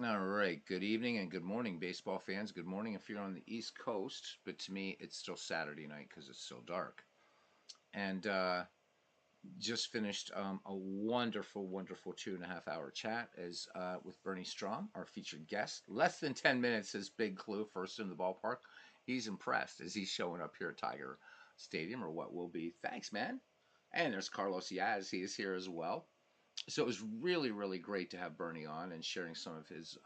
All right. Good evening and good morning, baseball fans. Good morning if you're on the East Coast, but to me, it's still Saturday night because it's still dark. And just finished a wonderful, wonderful 2.5 hour chat as with Bernie Strom, our featured guest. Less than 10 minutes is Big Clue, first in the ballpark. He's impressed as he's showing up here at Tiger Stadium, or what will be. Thanks, man. And there's Carlos Yaz. He is here as well. So it was really, really great to have Bernie on and sharing some of his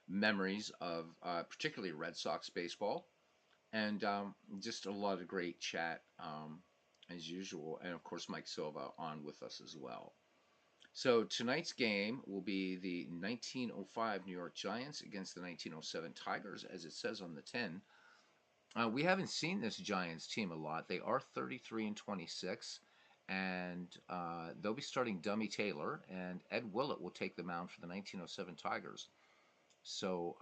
memories of particularly Red Sox baseball, and just a lot of great chat as usual. And of course, Mike Silva on with us as well. So tonight's game will be the 1905 New York Giants against the 1907 Tigers, as it says on the tin. We haven't seen this Giants team a lot. They are 33 and 26, and they'll be starting Dummy Taylor, and Ed Willett will take the mound for the 1907 Tigers. So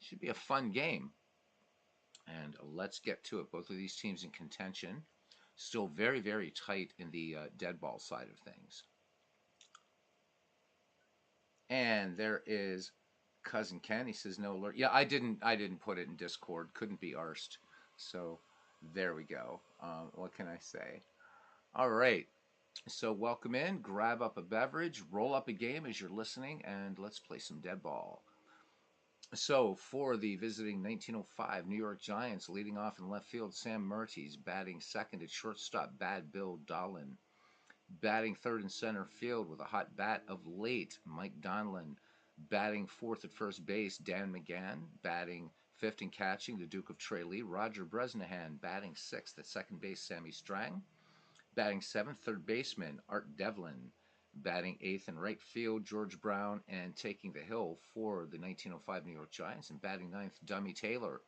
should be a fun game. And let's get to it. Both of these teams in contention. Still very, very tight in the dead ball side of things. And there is Cousin Ken. He says no alert. Yeah, I didn't put it in Discord. Couldn't be arsed. So there we go. What can I say? All right. So welcome in. Grab up a beverage. Roll up a game as you're listening, and let's play some dead ball. So for the visiting 1905 New York Giants, leading off in left field, Sam Mertes. Batting second at shortstop, Bad Bill Dolan. Batting third in center field with a hot bat of late, Mike Donlin. Batting fourth at first base, Dan McGann. Batting fifth and catching, the Duke of Tralee, Roger Bresnahan. Batting sixth at second base, Sammy Strang. Batting seventh, third baseman, Art Devlin. Batting eighth in right field, George Brown. And taking the hill for the 1905 New York Giants. And batting ninth, Dummy Taylor.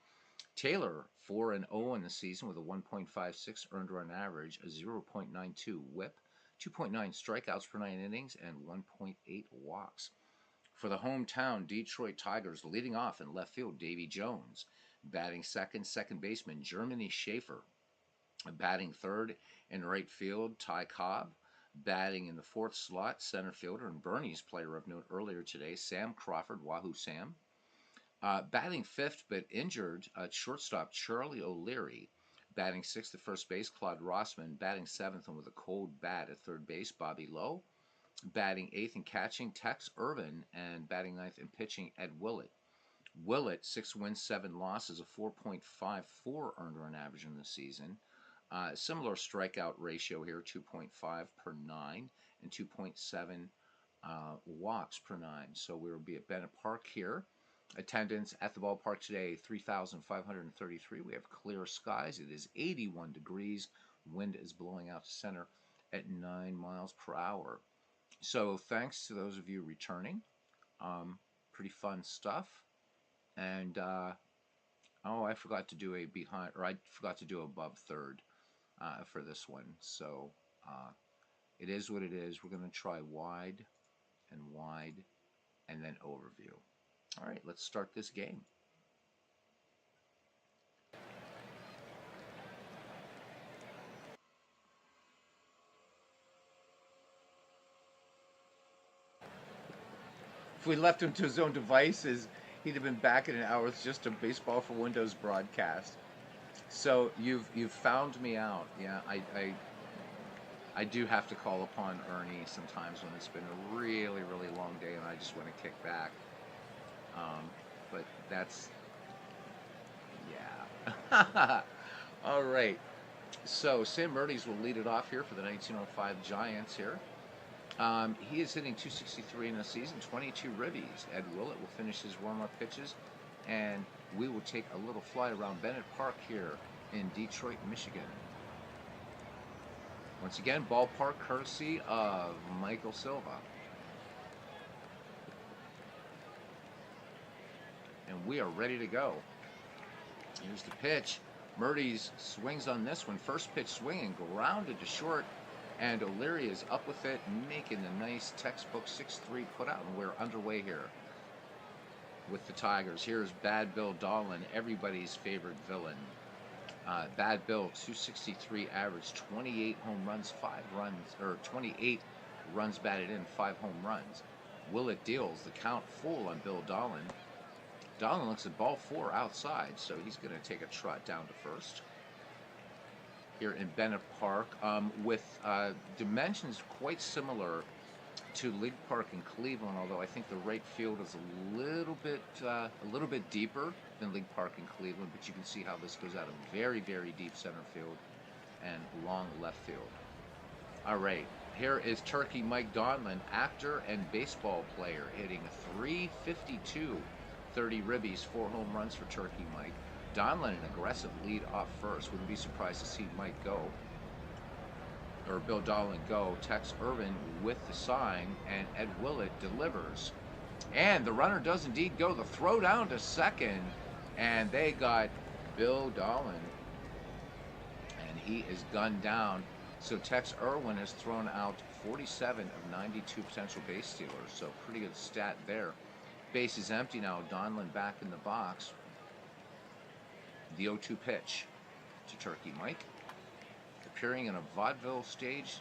Taylor, 4-0 in the season with a 1.56 earned run average, a 0.92 whip, 2.9 strikeouts per 9 innings, and 1.8 walks. For the hometown Detroit Tigers, leading off in left field, Davy Jones. Batting second, second baseman, Germany Schaefer. Batting third in right field, Ty Cobb. Batting in the fourth slot, center fielder and Bernie's player of note earlier today, Sam Crawford, Wahoo Sam. Batting fifth but injured at shortstop, Charlie O'Leary. Batting sixth at first base, Claude Rossman. Batting seventh and with a cold bat at third base, Bobby Lowe. Batting eighth and catching, Tex Irvin. And batting ninth and pitching, Ed Willett. Willett, 6 wins, 7 losses, a 4.54 earned run average in the season. Similar strikeout ratio here, 2.5 per 9 and 2.7 walks per 9. So we will be at Bennett Park here. Attendance at the ballpark today, 3,533. We have clear skies. It is 81 degrees. Wind is blowing out to center at 9 miles per hour. So thanks to those of you returning. Pretty fun stuff. And I forgot to do a behind, or I forgot to do above third for this one. So it is what it is. We're going to try wide, and then overview. All right, let's start this game. If we left him to his own devices, he'd have been back in an hour with just a Baseball for Windows broadcast. So you've found me out. Yeah, I do have to call upon Ernie sometimes when it's been a really, really long day and I just want to kick back. But that's, yeah. All right. So Sam Mertes will lead it off here for the 1905 Giants here. He is hitting 263 in the season, 22 ribbies. Ed Willett will finish his warm-up pitches, and we will take a little fly around Bennett Park here in Detroit, Michigan. Once again, ballpark courtesy of Michael Silva. And we are ready to go. Here's the pitch. Mertes swings on this one. First pitch swinging, grounded to short, and O'Leary is up with it, making the nice textbook 6-3 putout, and we're underway here with the Tigers. Here's Bad Bill Dolan, everybody's favorite villain. Bad Bill, 263 average, 28 home runs, 28 runs batted in, 5 home runs. Willett deals the count full on Bill Dolan. Dolan looks at ball 4 outside, so he's going to take a trot down to first. Here in Bennett Park, with dimensions quite similar to League Park in Cleveland, although I think the right field is a little bit deeper than League Park in Cleveland, but you can see how this goes out a very, very deep center field and long left field. All right, here is Turkey Mike Donlin, actor and baseball player, hitting a .352, 30 ribbies, 4 home runs for Turkey Mike. Donlin, an aggressive lead off first. Wouldn't be surprised to see Mike go, or Bill Dolan go. Tex Irvin with the sign, and Ed Willett delivers. And the runner does indeed go. The throw down to second, and they got Bill Dolan, and he is gunned down. So Tex Irwin has thrown out 47 of 92 potential base stealers, so pretty good stat there. Base is empty now. Donlin back in the box. The 0-2 pitch to Turkey Mike, appearing in a vaudeville stage.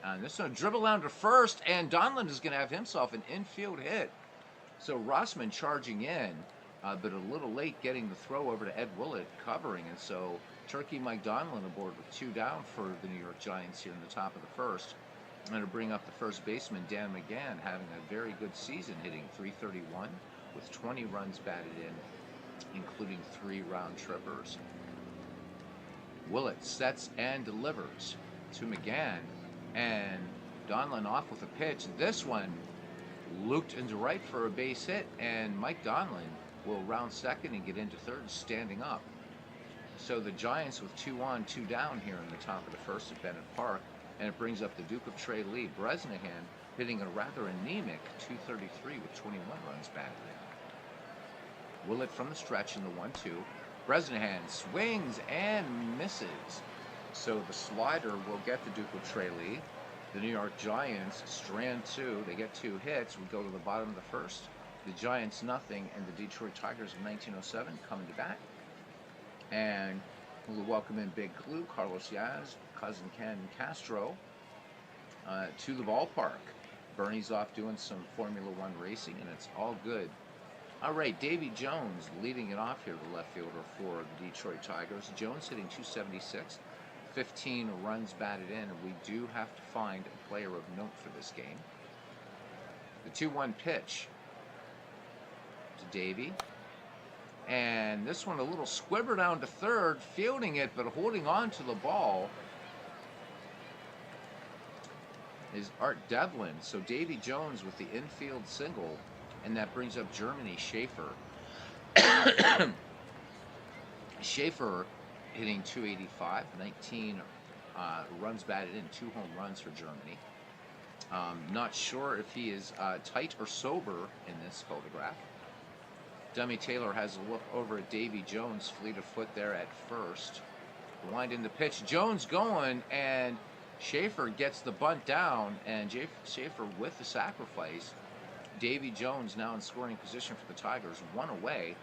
And this one, dribble down to first, and Donlin is going to have himself an infield hit. So Rossman charging in, but a little late getting the throw over to Ed Willett covering. And so Turkey Mike Donlin aboard with 2 down for the New York Giants here in the top of the first. And to bring up the first baseman, Dan McGann, having a very good season, hitting .331 with 20 runs batted in, including 3 round trippers. Willett sets and delivers to McGann, and Donlin off with a pitch. This one looped into right for a base hit, and Mike Donlin will round second and get into third standing up. So the Giants with 2 on, 2 down here in the top of the first at Bennett Park, and it brings up the Duke of Trey Lee, Bresnahan, hitting a rather anemic .233 with 21 runs batted in. Willett from the stretch in the 1-2. Bresnahan swings and misses. So the slider will get the Duke of Trey Lee. The New York Giants strand 2. They get 2 hits. We go to the bottom of the first. The Giants nothing, and the Detroit Tigers of 1907 coming to bat. And we'll welcome in Big Clue, Carlos Yaz, Cousin Ken Castro to the ballpark. Bernie's off doing some Formula One racing, and it's all good. All right, Davy Jones leading it off here, the left fielder for the Detroit Tigers. Jones hitting .276, 15 runs batted in, and we do have to find a player of note for this game. The 2-1 pitch to Davy. And this one a little squibber down to third, fielding it, but holding on to the ball is Art Devlin. So Davy Jones with the infield single, and that brings up Germany, Schaefer. Schaefer hitting .285, 19 runs batted in, 2 home runs for Germany. Not sure if he is tight or sober in this photograph. Dummy Taylor has a look over at Davy Jones, fleet of foot there at first. Wind in the pitch, Jones going, and Schaefer gets the bunt down, and Schaefer with the sacrifice. Davy Jones now in scoring position for the Tigers, 1 away.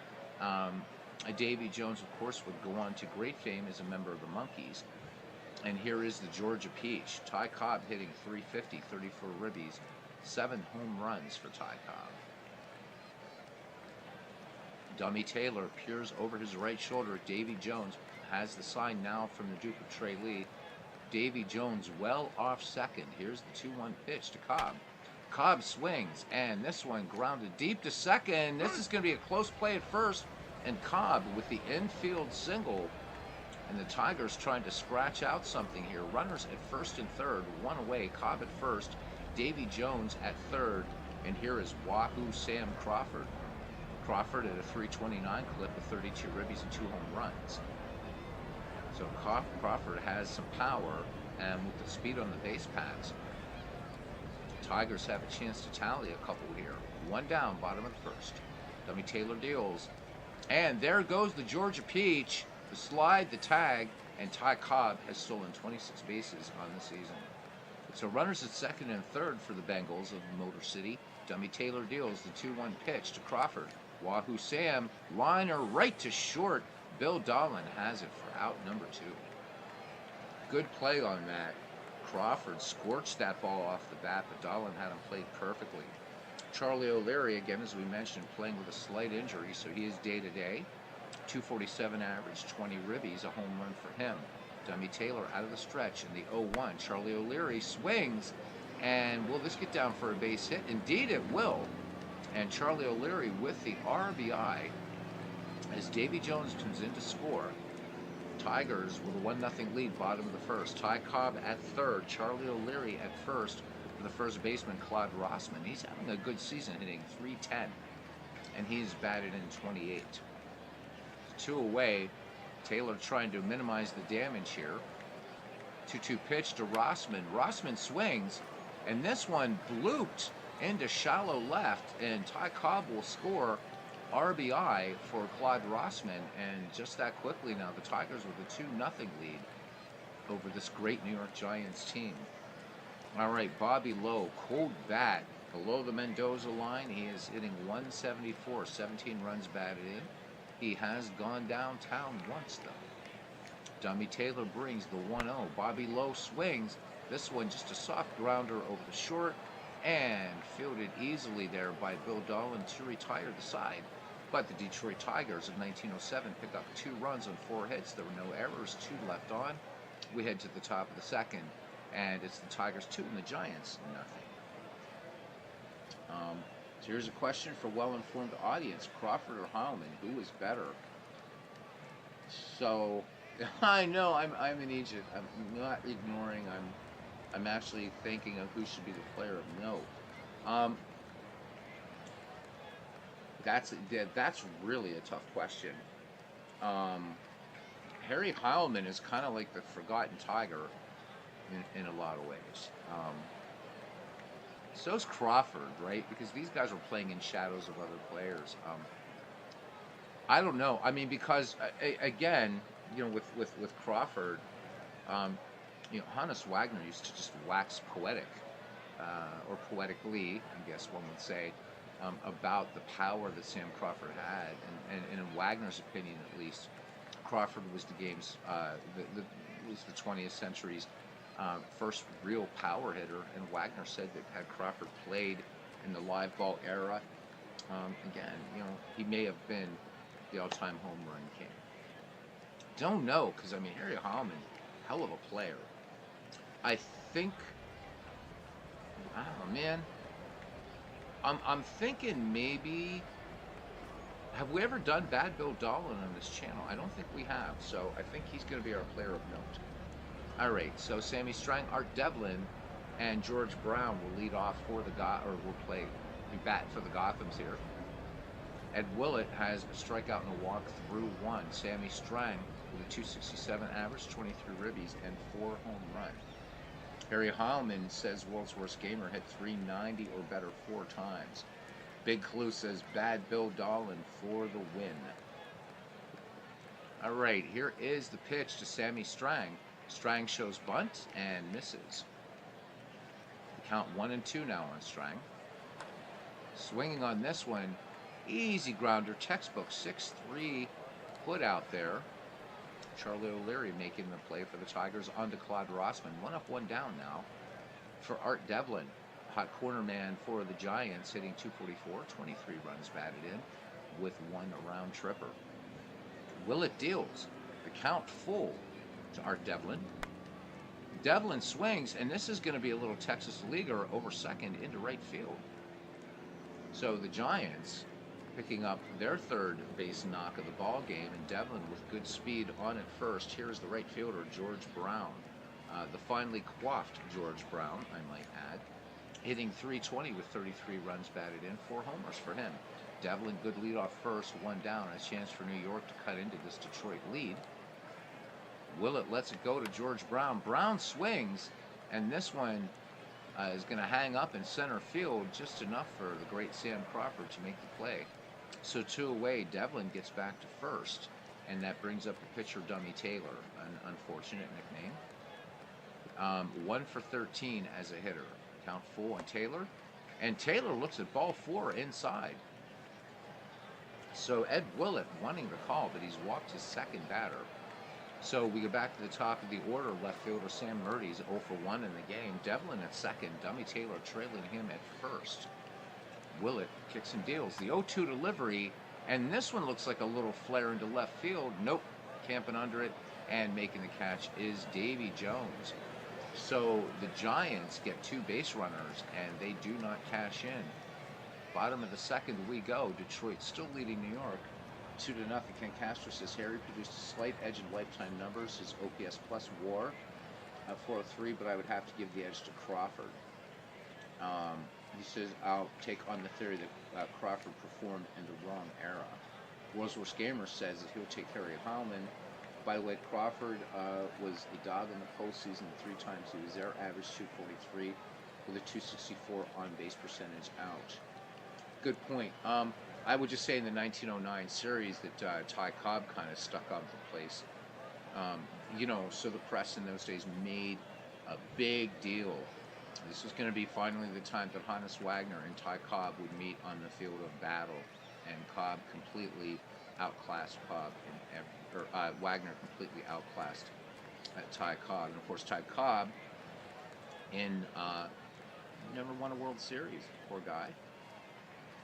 Davy Jones, of course, would go on to great fame as a member of the Monkees. And here is the Georgia Peach. Ty Cobb hitting .350, 34 ribbies, 7 home runs for Ty Cobb. Dummy Taylor peers over his right shoulder at Davy Jones. Has the sign now from the Duke of Trey Lee. Davy Jones well off second. Here's the 2-1 pitch to Cobb. Cobb swings, and this one grounded deep to second. This is going to be a close play at first, and Cobb with the infield single. And the Tigers trying to scratch out something here. Runners at first and third, 1 away. Cobb at first, Davy Jones at third, and here is Wahoo Sam Crawford. Crawford at a .329 clip with 32 ribbies and 2 home runs. So Crawford has some power, and with the speed on the base paths, Tigers have a chance to tally a couple here. 1 down, bottom of the first. Dummy Taylor deals. And there goes the Georgia Peach, the slide, the tag, and Ty Cobb has stolen 26 bases on the season. So runners at second and third for the Bengals of Motor City. Dummy Taylor deals the 2-1 pitch to Crawford. Wahoo Sam, liner right to short. Bill Dolan has it for out number 2. Good play on that. Crawford scorched that ball off the bat, but Dolan had him played perfectly. Charlie O'Leary, again, as we mentioned, playing with a slight injury, so he is day-to-day. 247 average, 20 ribbies, a home run for him. Dummy Taylor out of the stretch in the 0-1. Charlie O'Leary swings, and will this get down for a base hit? Indeed it will. And Charlie O'Leary with the RBI as Davy Jones comes in to score. Tigers with a 1-0 lead, bottom of the first. Ty Cobb at third, Charlie O'Leary at first for the first baseman, Claude Rossman. He's having a good season, hitting .310, and he's batted in 28. 2 away. Taylor trying to minimize the damage here. 2-2 pitch to Rossman. Rossman swings, and this one blooped into shallow left, and Ty Cobb will score RBI for Claude Rossman, and just that quickly now the Tigers with a 2-0 lead over this great New York Giants team. All right, Bobby Lowe, cold bat below the Mendoza line. He is hitting .174, 17 runs batted in. He has gone downtown once, though. Dummy Taylor brings the 1-0. Bobby Lowe swings. This one just a soft grounder over the short and fielded easily there by Bill Dolan to retire the side. But the Detroit Tigers of 1907 pick up 2 runs on 4 hits. There were no errors, 2 left on. We head to the top of the second, and it's the Tigers 2 and the Giants nothing. So here's a question for well-informed audience: Crawford or Heilman, who is better? So I know I'm in Egypt. I'm not ignoring. I'm actually thinking of who should be the player of note. That's really a tough question. Harry Heilman is kind of like the forgotten Tiger in a lot of ways. So's Crawford, right? Because these guys were playing in shadows of other players. I don't know. I mean, because again, you know, with Crawford, you know, Hannes Wagner used to just wax poetic, or poetically, I guess one would say, about the power that Sam Crawford had, and in Wagner's opinion, at least, Crawford was the game's, was the 20th century's first real power hitter, and Wagner said that had Crawford played in the live ball era, again, you know, he may have been the all-time home run king. Don't know, because I mean, Harry Heilman, hell of a player. I think, I don't know, man. I'm thinking maybe, have we ever done Bad Bill Dolan on this channel? I don't think we have, so I think he's going to be our player of note. All right, so Sammy Strang, Art Devlin, and George Brown will lead off for the be bat for the Gothams here. Ed Willett has a strikeout and a walk through 1. Sammy Strang with a 267 average, 23 ribbies, and 4 home runs. Harry Heilman says world's worst gamer hit .390 or better 4 times. Big Clue says Bad Bill Dolan for the win. All right, here is the pitch to Sammy Strang. Strang shows bunt and misses. Count 1-2 now on Strang. Swinging on this one, easy grounder, textbook 6-3 put out there. Charlie O'Leary making the play for the Tigers onto Claude Rossman. 1 up, 1 down now for Art Devlin. Hot corner man for the Giants, hitting .244, 23 runs batted in with 1 around tripper. Willett deals. The count full to Art Devlin. Devlin swings, and this is going to be a little Texas leaguer over second into right field. So the Giants picking up their third base knock of the ball game, and Devlin with good speed on at first. Here's the right fielder, George Brown. The finely coiffed George Brown, I might add, hitting .320 with 33 runs batted in, 4 homers for him. Devlin, good lead off first, 1 down, a chance for New York to cut into this Detroit lead. Willett lets it go to George Brown. Brown swings, and this one is going to hang up in center field, just enough for the great Sam Crawford to make the play. So 2 away, Devlin gets back to first, and that brings up the pitcher, Dummy Taylor, an unfortunate nickname. 1 for 13 as a hitter. Count full on Taylor, and Taylor looks at ball 4 inside. So Ed Willett wanting the call, but he's walked his second batter. So we go back to the top of the order. Left fielder Sam Murdy's 0 for 1 in the game. Devlin at second. Dummy Taylor trailing him at first. Willett kicks and deals. The 0-2 delivery, and this one looks like a little flare into left field. Nope, camping under it, and making the catch is Davy Jones. So the Giants get 2 base runners, and they do not cash in. Bottom of the second we go. Detroit still leading New York 2-0. Ken Castro says Harry produced a slight edge in lifetime numbers. His OPS plus WAR 403, but I would have to give the edge to Crawford. He says, I'll take on the theory that Crawford performed in the wrong era. World's Worst Gamer says that he'll take Harry Heilman. By the way, Crawford was a dog in the postseason 3 times he was there, averaged 243 with a 264 on-base percentage out. Good point. I would just say in the 1909 series that Ty Cobb kind of stuck up the place. So the press in those days made a big deal. This was going to be finally the time that Hannes Wagner and Ty Cobb would meet on the field of battle, and Cobb completely outclassed Wagner completely outclassed Ty Cobb. And of course, Ty Cobb never won a World Series, poor guy.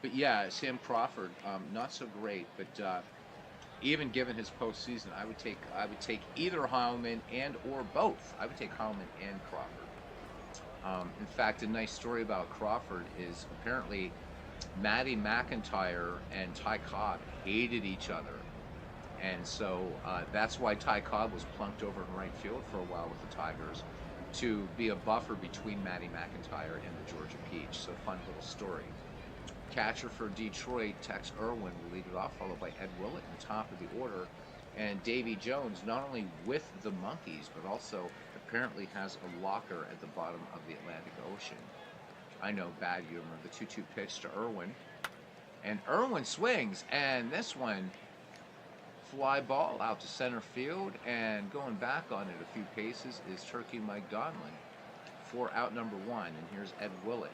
But yeah, Sam Crawford, not so great, but even given his postseason, I would take either Heilman and or both. I would take Heilman and Crawford. In fact, a nice story about Crawford is apparently Matty McIntyre and Ty Cobb hated each other. And so that's why Ty Cobb was plunked over in right field for a while with the Tigers, to be a buffer between Matty McIntyre and the Georgia Peach. So fun little story. Catcher for Detroit, Tex Irwin will lead it off, followed by Ed Willett in the top of the order. And Davy Jones, not only with the Monkeys, but also apparently has a locker at the bottom of the Atlantic Ocean. I know, bad humor. The 2-2 pitch to Irwin. And Irwin swings, and this one, fly ball out to center field, and going back on it a few paces is Turkey Mike Donlin for out number 1. And here's Ed Willett.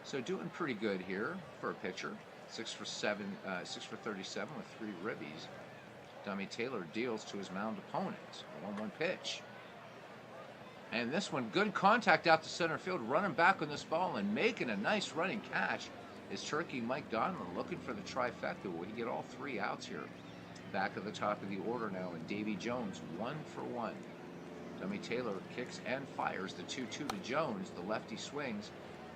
So doing pretty good here for a pitcher. 6 for 37 with 3 ribbies. Dummy Taylor deals to his mound opponent. A 1-1 pitch. And this one, good contact out to center field, running back on this ball and making a nice running catch is Turkey Mike Donlin, looking for the trifecta. Will he get all 3 outs here? Back at the top of the order now, and Davy Jones 1 for 1. Dummy Taylor kicks and fires the 2-2 to Jones. The lefty swings.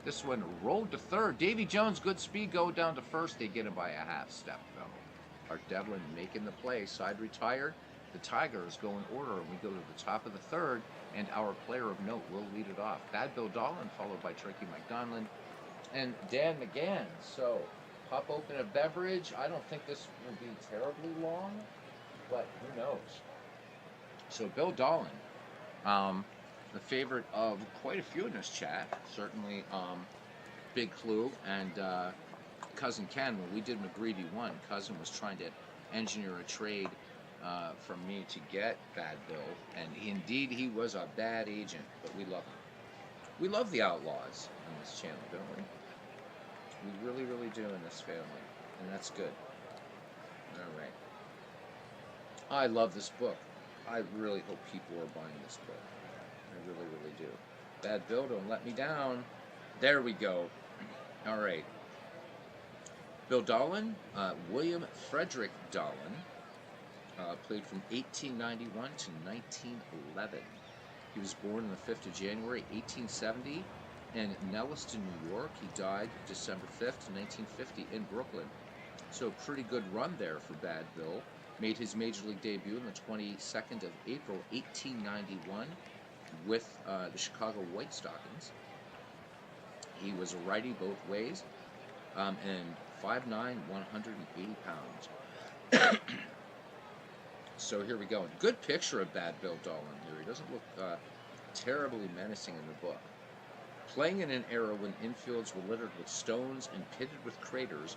This one rolled to third. Davy Jones, good speed, go down to first. They get him by a half step, though. Art Devlin making the play. Side retired. The Tigers go in order, and we go to the top of the third, and our player of note will lead it off. Bad Bill Dolan, followed by Turkey Mike Donlin and Dan McGann. So, pop open a beverage. I don't think this will be terribly long, but who knows? So, Bill Dolan, the favorite of quite a few in this chat, certainly Big Clue and Cousin Ken. When we did McGreevy 1, Cousin was trying to engineer a trade from me to get Bad Bill, and indeed he was a bad agent, but we love him. We love the Outlaws on this channel, don't we? We really, really do in this family, and that's good. All right. I love this book. I really hope people are buying this book. I really, really do. Bad Bill, don't let me down. There we go. All right. Bill Dolan, William Frederick Dolan, played from 1891 to 1911. He was born on the 5th of January, 1870, in Nelliston, New York. He died December 5th, 1950, in Brooklyn. So pretty good run there for Bad Bill. Made his major league debut on the 22nd of April, 1891, with the Chicago White Stockings. He was a righty both ways, and 5'9", 180 pounds. So here we go. Good picture of Bad Bill Dolan here. He doesn't look terribly menacing in the book. Playing in an era when infields were littered with stones and pitted with craters,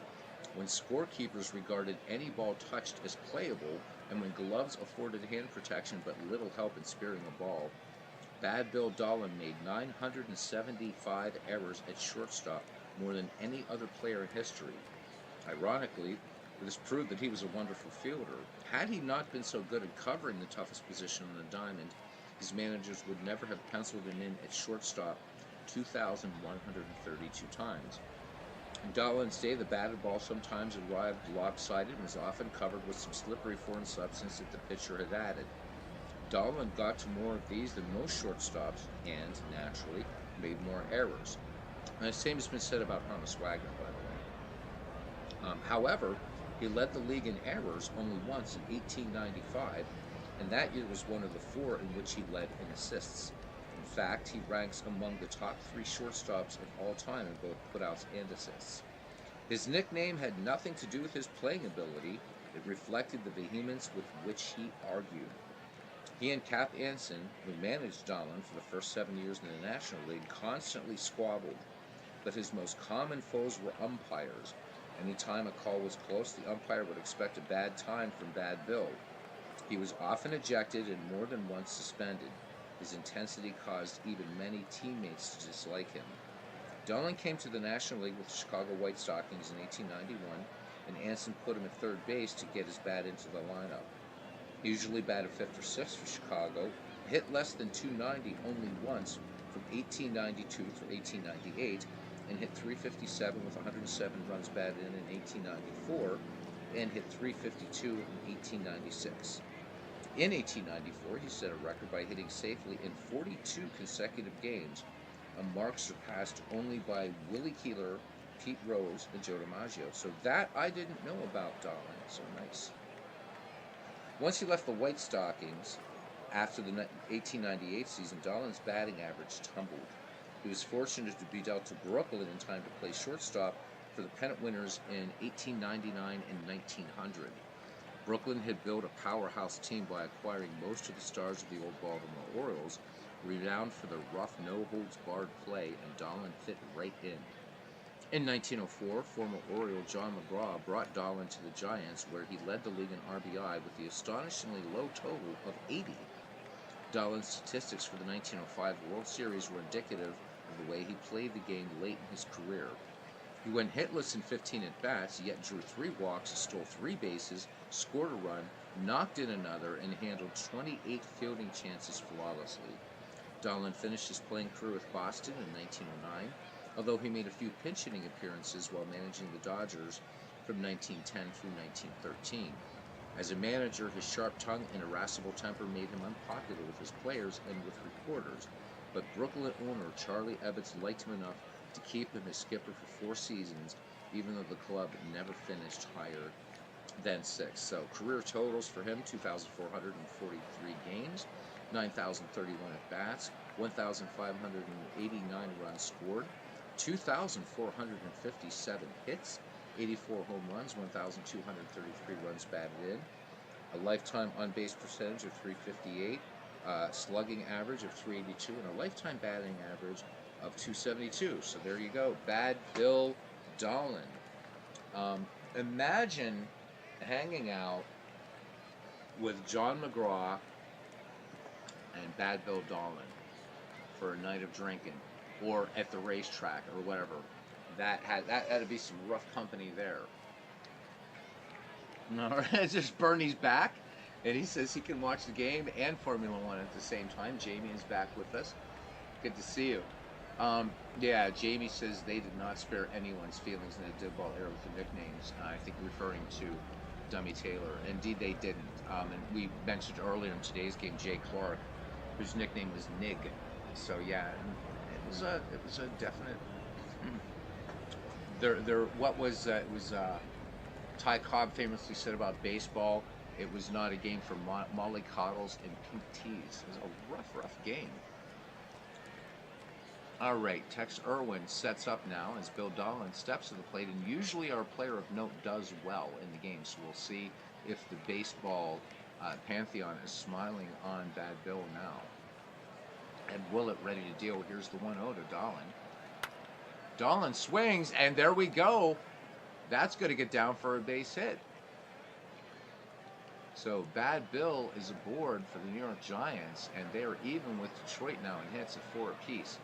when scorekeepers regarded any ball touched as playable, and when gloves afforded hand protection but little help in spearing a ball, Bad Bill Dolan made 975 errors at shortstop, more than any other player in history. Ironically, this proved that he was a wonderful fielder. Had he not been so good at covering the toughest position on the diamond, his managers would never have penciled him in at shortstop 2,132 times. In Dahlon's day, the batted ball sometimes arrived lopsided and was often covered with some slippery foreign substance that the pitcher had added. Dahlon got to more of these than most shortstops and, naturally, made more errors. And the same has been said about Honus Wagner, by the way. However, he led the league in errors only once in 1895, and that year was one of the 4 in which he led in assists. In fact, he ranks among the top 3 shortstops of all time in both putouts and assists. His nickname had nothing to do with his playing ability. It reflected the vehemence with which he argued. He and Cap Anson, who managed Dahlon for the first 7 years in the National League, constantly squabbled, but his most common foes were umpires. Any time a call was close, the umpire would expect a bad time from Bad Bill. He was often ejected and more than once suspended. His intensity caused even many teammates to dislike him. Dahlon came to the National League with the Chicago White Stockings in 1891, and Anson put him at third base to get his bat into the lineup. He usually batted 5th or 6th for Chicago, hit less than .290 only once from 1892 through 1898, and hit .357 with 107 runs batted in 1894, and hit .352 in 1896. In 1894, he set a record by hitting safely in 42 consecutive games, a mark surpassed only by Willie Keeler, Pete Rose, and Joe DiMaggio. So that I didn't know about Dahlon. So nice. Once he left the White Stockings, after the 1898 season, Dahlon's batting average tumbled. He was fortunate to be dealt to Brooklyn in time to play shortstop for the pennant winners in 1899 and 1900. Brooklyn had built a powerhouse team by acquiring most of the stars of the old Baltimore Orioles, renowned for their rough, no-holds-barred play, and Dahlon fit right in. In 1904, former Oriole John McGraw brought Dahlon to the Giants, where he led the league in RBI with the astonishingly low total of 80. Dahlon's statistics for the 1905 World Series were indicative of the way he played the game late in his career. He went hitless in 15 at-bats, yet drew 3 walks, stole 3 bases, scored a run, knocked in another, and handled 28 fielding chances flawlessly. Dahlon finished his playing career with Boston in 1909, although he made a few pinch-hitting appearances while managing the Dodgers from 1910 through 1913. As a manager, his sharp tongue and irascible temper made him unpopular with his players and with reporters, but Brooklyn owner Charlie Ebbets liked him enough to keep him as skipper for 4 seasons, even though the club never finished higher than 6. So career totals for him: 2,443 games, 9,031 at-bats, 1,589 runs scored, 2,457 hits, 84 home runs, 1,233 runs batted in, a lifetime on-base percentage of .358, slugging average of .382, and a lifetime batting average of .272. So there you go, Bad Bill Dahlon. Imagine hanging out with John McGraw and Bad Bill Dahlon for a night of drinking, or at the racetrack, or whatever. That had to be some rough company there. All right, it's just Bernie's back, and he says he can watch the game and Formula One at the same time. Jamie is back with us. Good to see you. Yeah, Jamie says they did not spare anyone's feelings in the Deadball era with the nicknames. I think referring to Dummy Taylor. Indeed, they didn't. And we mentioned earlier in today's game Jay Clark, whose nickname was Nig. So yeah, it was a definite. Ty Cobb famously said about baseball, it was not a game for mollycoddles and pink teas. It was a rough game. All right, Tex Irwin sets up now as Bill Dahlon steps to the plate, and usually our player of note does well in the game, so we'll see if the baseball pantheon is smiling on Bad Bill now. And Willett ready to deal. Here's the 1-0 to Dahlon. Dahlon swings, and there we go. That's going to get down for a base hit. So Bad Bill is aboard for the New York Giants, and they are even with Detroit now in hits at 4 apiece.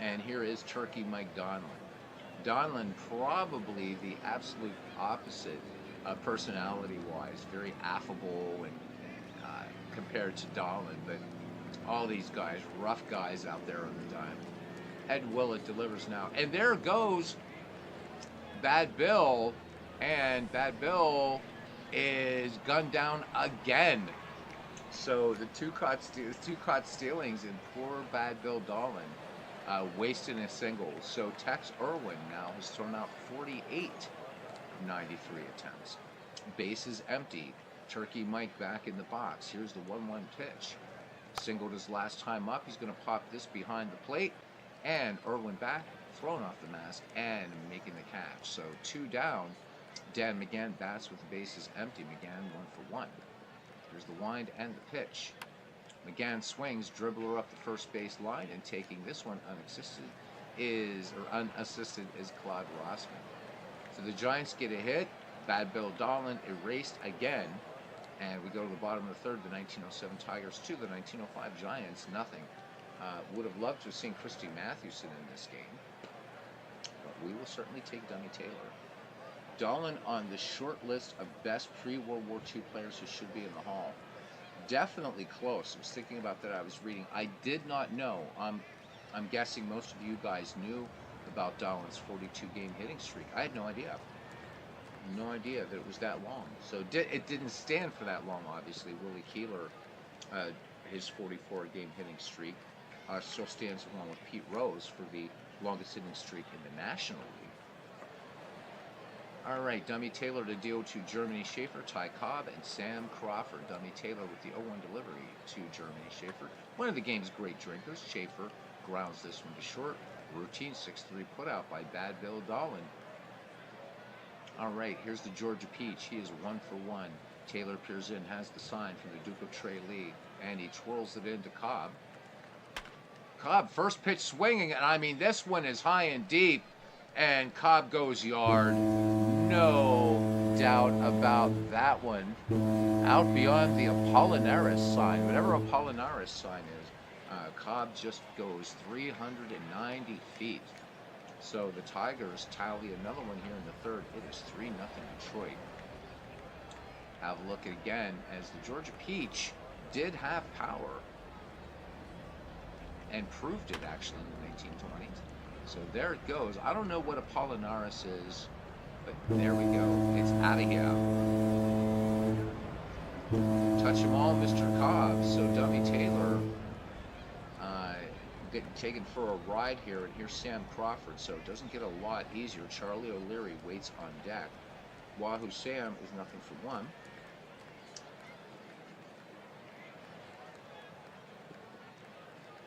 And here is Turkey Mike Donlin. Donlin probably the absolute opposite personality-wise, very affable and compared to Dahlin, but all these guys, rough guys out there on the diamond. Ed Willett delivers now, and there goes Bad Bill, and Bad Bill is gunned down again. So the two caught stealings, and poor Bad Bill Dolan wasting a single. So Tex Irwin now has thrown out 48 of 93 attempts. Bases empty. Turkey Mike back in the box. Here's the 1-1 pitch. Singled his last time up. He's going to pop this behind the plate. And Irwin back, thrown off the mask, and making the catch. So 2 down. Dan McGann bats with the bases empty. McGann 1-for-1. Here's the wind and the pitch. McGann swings, dribbler up the first base line, and taking this one unassisted is Claude Rossman. So the Giants get a hit. Bad Bill Dolan erased again. And we go to the bottom of the third, the 1907 Tigers 2, the 1905 Giants, nothing. Would have loved to have seen Christy Mathewson in this game, but we will certainly take Dummy Taylor. Dolan on the short list of best pre-World War II players who should be in the Hall. Definitely close. I was thinking about that. I was reading. I did not know. I'm guessing most of you guys knew about Dolan's 42-game hitting streak. I had no idea. No idea that it was that long. So it didn't stand for that long, obviously. Willie Keeler, his 44-game hitting streak, still stands along with Pete Rose for the longest hitting streak in the National League. All right, Dummy Taylor to deal to Germany Schaefer, Ty Cobb, and Sam Crawford. Dummy Taylor with the 0-1 delivery to Germany Schaefer. One of the game's great drinkers. Schaefer grounds this one to short. Routine 6-3 put out by Bad Bill Dolan. All right, here's the Georgia Peach. He is 1-for-1. Taylor peers in, has the sign from the Duke of Trey Lee, and he twirls it into Cobb. Cobb, first pitch swinging, and I mean, this one is high and deep, and Cobb goes yard. No doubt about that one. Out beyond the Apollinaris sign, whatever Apollinaris sign is, Cobb just goes 390 feet. So the Tigers tally another one here in the third. It is 3-0 Detroit. Have a look again as the Georgia Peach did have power and proved it actually in the 1920s. So there it goes. I don't know what Apollinaris is, but there we go. It's out of here. Touch them all, Mr. Cobb. So Dummy Taylor getting taken for a ride here, and here's Sam Crawford. So it doesn't get a lot easier. Charlie O'Leary waits on deck. Wahoo Sam is 0-for-1.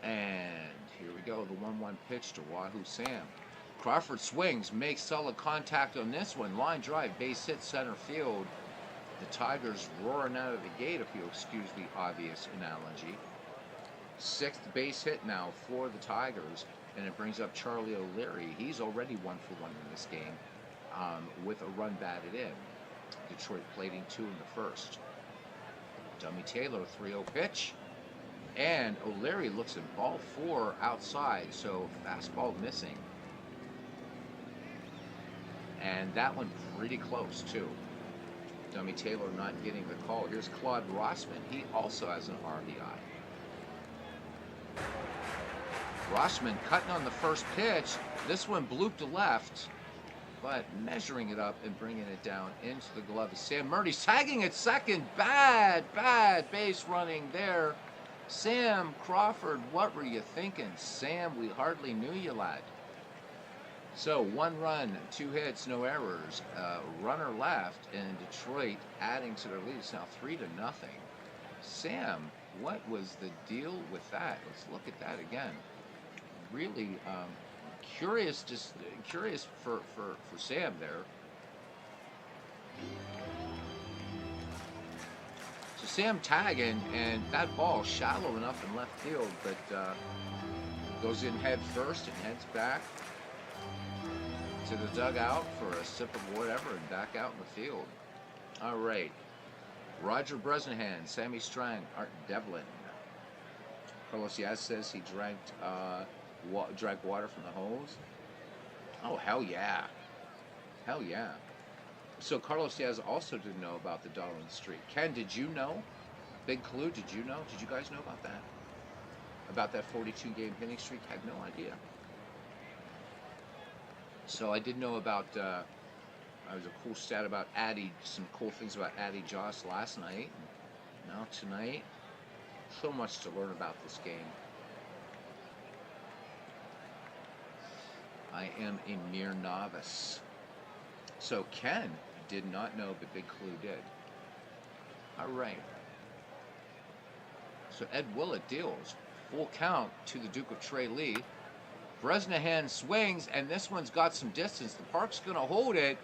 And here we go, the 1-1 pitch to Wahoo Sam. Crawford swings, makes solid contact on this one. Line drive, base hit, center field. The Tigers roaring out of the gate, if you'll excuse the obvious analogy. 6th base hit now for the Tigers, and it brings up Charlie O'Leary. He's already 1-for-1 in this game with a run batted in. Detroit plating 2 in the first. Dummy Taylor, 3-0 pitch. And O'Leary looks at ball 4 outside, so fastball missing. And that one pretty close, too. Dummy Taylor not getting the call. Here's Claude Rossman. He also has an RBI. Rossman cutting on the first pitch. This one blooped to left, but measuring it up and bringing it down into the glove of Sam Murdy. Tagging at second. Bad base running there. Sam Crawford, what were you thinking? Sam, we hardly knew you, lad. So 1 run, 2 hits, no errors. Runner left, and Detroit adding to their lead. It's now 3-0. Sam, what was the deal with that? Let's look at that again. Really curious, just curious for Sam there. So Sam tagging, and that ball shallow enough in left field, but goes in head first and heads back to the dugout for a sip of whatever and back out in the field. All right. Roger Bresnahan, Sammy Strang, Art Devlin. Carlos Yaz says he drank water from the hose. Oh, hell yeah. Hell yeah. So Carlos Yaz also didn't know about the Dolan streak. Ken, did you know? Big clue, did you know? Did you guys know about that? About that 42-game hitting streak? Had no idea. So I did know about, there was a cool stat about Addy, some cool things about Addy Joss last night. Now tonight, so much to learn about this game. I am a mere novice. So Ken did not know, but Big Clue did. All right. So Ed Willett deals. Full count to the Duke of Trey Lee. Bresnahan swings, and this one's got some distance. The Park's going to hold it,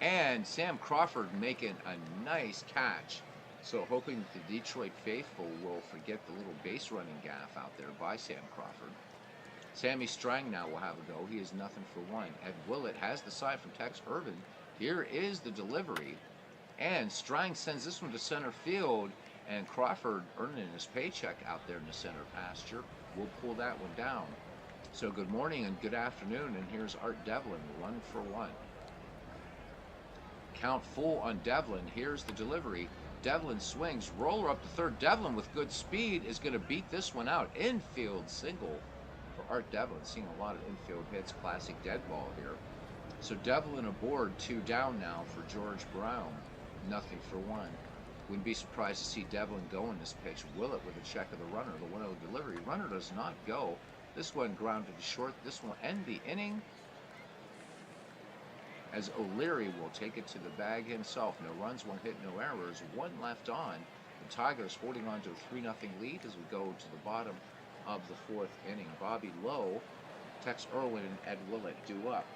and Sam Crawford making a nice catch. So hoping that the Detroit faithful will forget the little base running gaff out there by Sam Crawford. Sammy Strang now will have a go. He is nothing for one. Ed Willett has the side from Tex Irvin. Here is the delivery. And Strang sends this one to center field. And Crawford earning his paycheck out there in the center pasture. We'll pull that one down. So good morning and good afternoon. And here's Art Devlin, 1 for 1. Count full on Devlin. Here's the delivery. Devlin swings. Roller up to third. Devlin with good speed is going to beat this one out. Infield single. Art Devlin, seeing a lot of infield hits, classic Deadball here. So Devlin aboard, 2 down now for George Brown, nothing for 1. Wouldn't be surprised to see Devlin go in this pitch. Willett with a check of the runner, the 1-0 delivery. Runner does not go. This one grounded to short. This will end the inning as O'Leary will take it to the bag himself. No runs, 1 hit, no errors, 1 left on. The Tigers holding on to a 3-0 lead as we go to the bottom of the 4th inning. Bobby Lowe, Tex Irwin, and Ed Willett do up.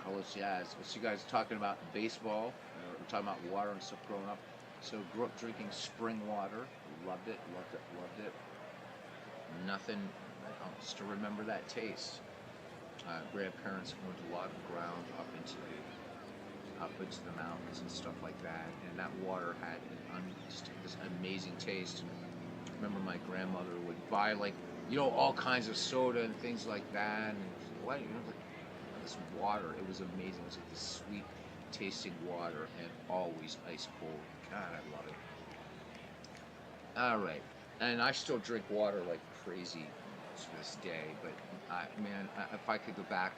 Carlos Yaz. So you guys talking about baseball. We're talking about water and stuff growing up. So grew up drinking spring water. Loved it, loved it, loved it. Nothing. I still remember that taste. Grandparents went a lot of ground up into the mountains and stuff like that, and that water had just this amazing taste. I remember my grandmother would buy, like, all kinds of soda and things like that, and what, this water, it was amazing. It was like this sweet tasting water and always ice cold. God, I love it. All right, and I still drink water like crazy to this day, but if I could go back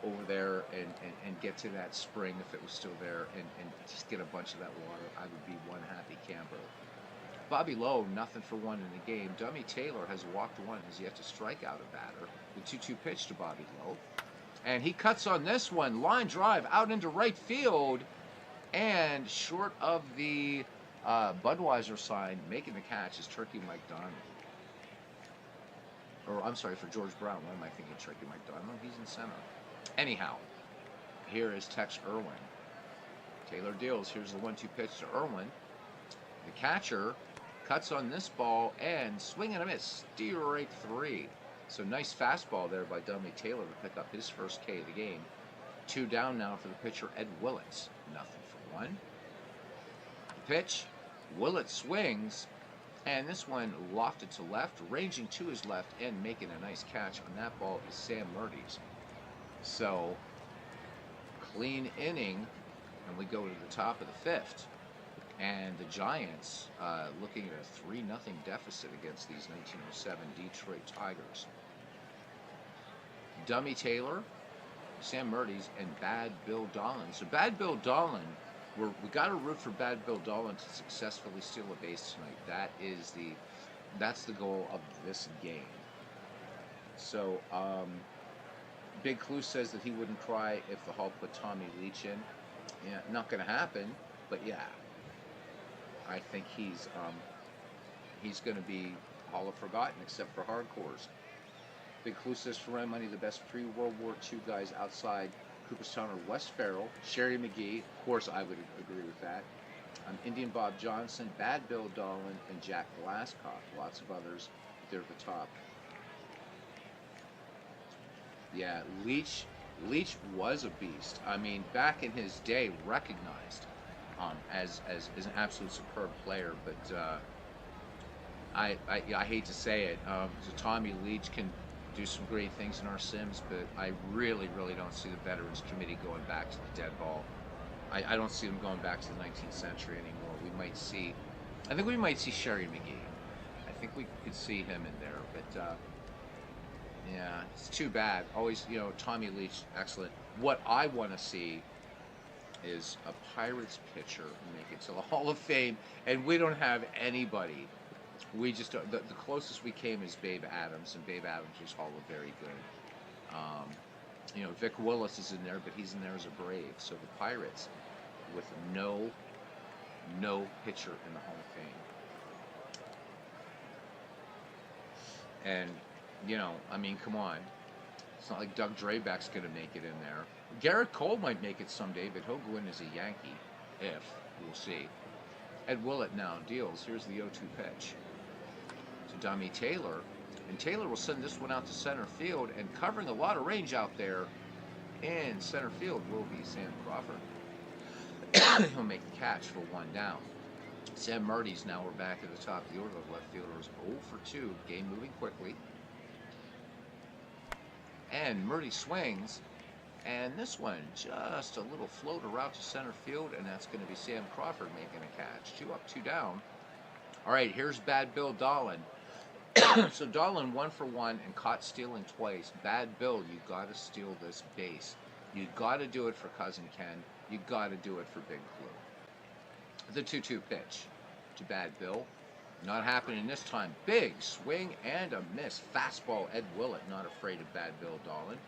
over there and get to that spring, if it was still there, and just get a bunch of that water, I would be one happy camper. Bobby Lowe, nothing for 1 in the game. Dummy Taylor has walked 1, has yet to strike out a batter. The 2-2 pitch to Bobby Lowe. And he cuts on this one. Line drive out into right field. And short of the Budweiser sign, making the catch is Turkey Mike Donald. Or, I'm sorry, for George Brown. What am I thinking? Turkey Mike Donald? He's in center. Anyhow, here is Tex Irwin. Taylor deals. Here's the 1-2 pitch to Irwin. The catcher cuts on this ball and swing and a miss. Strike 3. So nice fastball there by Dummy Taylor to pick up his first K of the game. 2 down now for the pitcher, Ed Willett. Nothing for 1. The pitch. Willett swings. And this one lofted to left, ranging to his left, and making a nice catch on that ball is Sam Murdy's. So, clean inning, and we go to the top of the 5th. And the Giants looking at a 3-0 deficit against these 1907 Detroit Tigers. Dummy Taylor, Sam Murdy's, and Bad Bill Dolan. So Bad Bill Dolan, we got to root for Bad Bill Dolan to successfully steal a base tonight. That's the goal of this game. So Big Clue says that he wouldn't cry if the Hall put Tommy Leach in. Yeah, not going to happen, but yeah, I think he's going to be Hall of Forgotten except for hardcores. Big Clue says, for my money, the best pre-World War II guys outside Cooperstown are Wes Farrell, Sherry McGee. Of course, I would agree with that. Indian Bob Johnson, Bad Bill Dolan, and Jack Glasscock. Lots of others. They're at the top. Yeah, Leach was a beast. I mean, back in his day, recognized as an absolute superb player. But I hate to say it. So Tommy Leach can do some great things in our Sims, but I really don't see the Veterans Committee going back to the Deadball. I don't see them going back to the 19th century anymore. I think we might see Sherry McGee. I think we could see him in there, but Yeah, it's too bad. Always, Tommy Leach, excellent. What I want to see is a Pirates pitcher make it to the Hall of Fame, and we don't have anybody. We just don't, the closest we came is Babe Adams, and Babe Adams was Hall of very good. Vic Willis is in there, but he's in there as a Brave. So the Pirates, with no pitcher in the Hall of Fame, and I mean, come on. It's not like Doug Drabeck's going to make it in there. Garrett Cole might make it someday, but he'll go in as a Yankee, if. We'll see. Ed Willett now deals. Here's the 0-2 pitch to Dummy Taylor. And Taylor will send this one out to center field, and covering a lot of range out there in center field will be Sam Crawford. He'll make the catch for one down. Sam Murdy's now we're back at the top of the order. The left fielder is 0 for 2. Game moving quickly. And Murdy swings, and this one just a little floater route to center field, and that's going to be Sam Crawford making a catch. 2 up, 2 down. All right, here's Bad Bill Dolan. So Dolan 1 for 1 and caught stealing twice. Bad Bill, you got to steal this base. You got to do it for Cousin Ken. You got to do it for Big Clue. The 2-2 pitch to Bad Bill. Not happening this time. Big swing and a miss. Fastball, Ed Willett, not afraid of Bad Bill Dolan.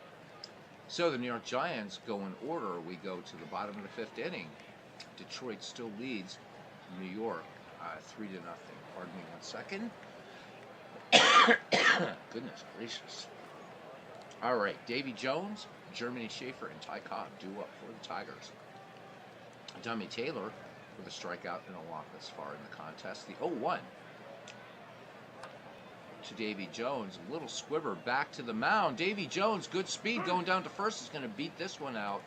So the New York Giants go in order. We go to the bottom of the 5th inning. Detroit still leads New York 3-0. Pardon me 1 second. Goodness gracious. All right, Davy Jones, Germany Schaefer, and Ty Cobb due up for the Tigers. Dummy Taylor with a strikeout and a walk thus far in the contest. The 0-1 to Davy Jones. A little squibber back to the mound. Davy Jones, good speed, going down to first, is going to beat this one out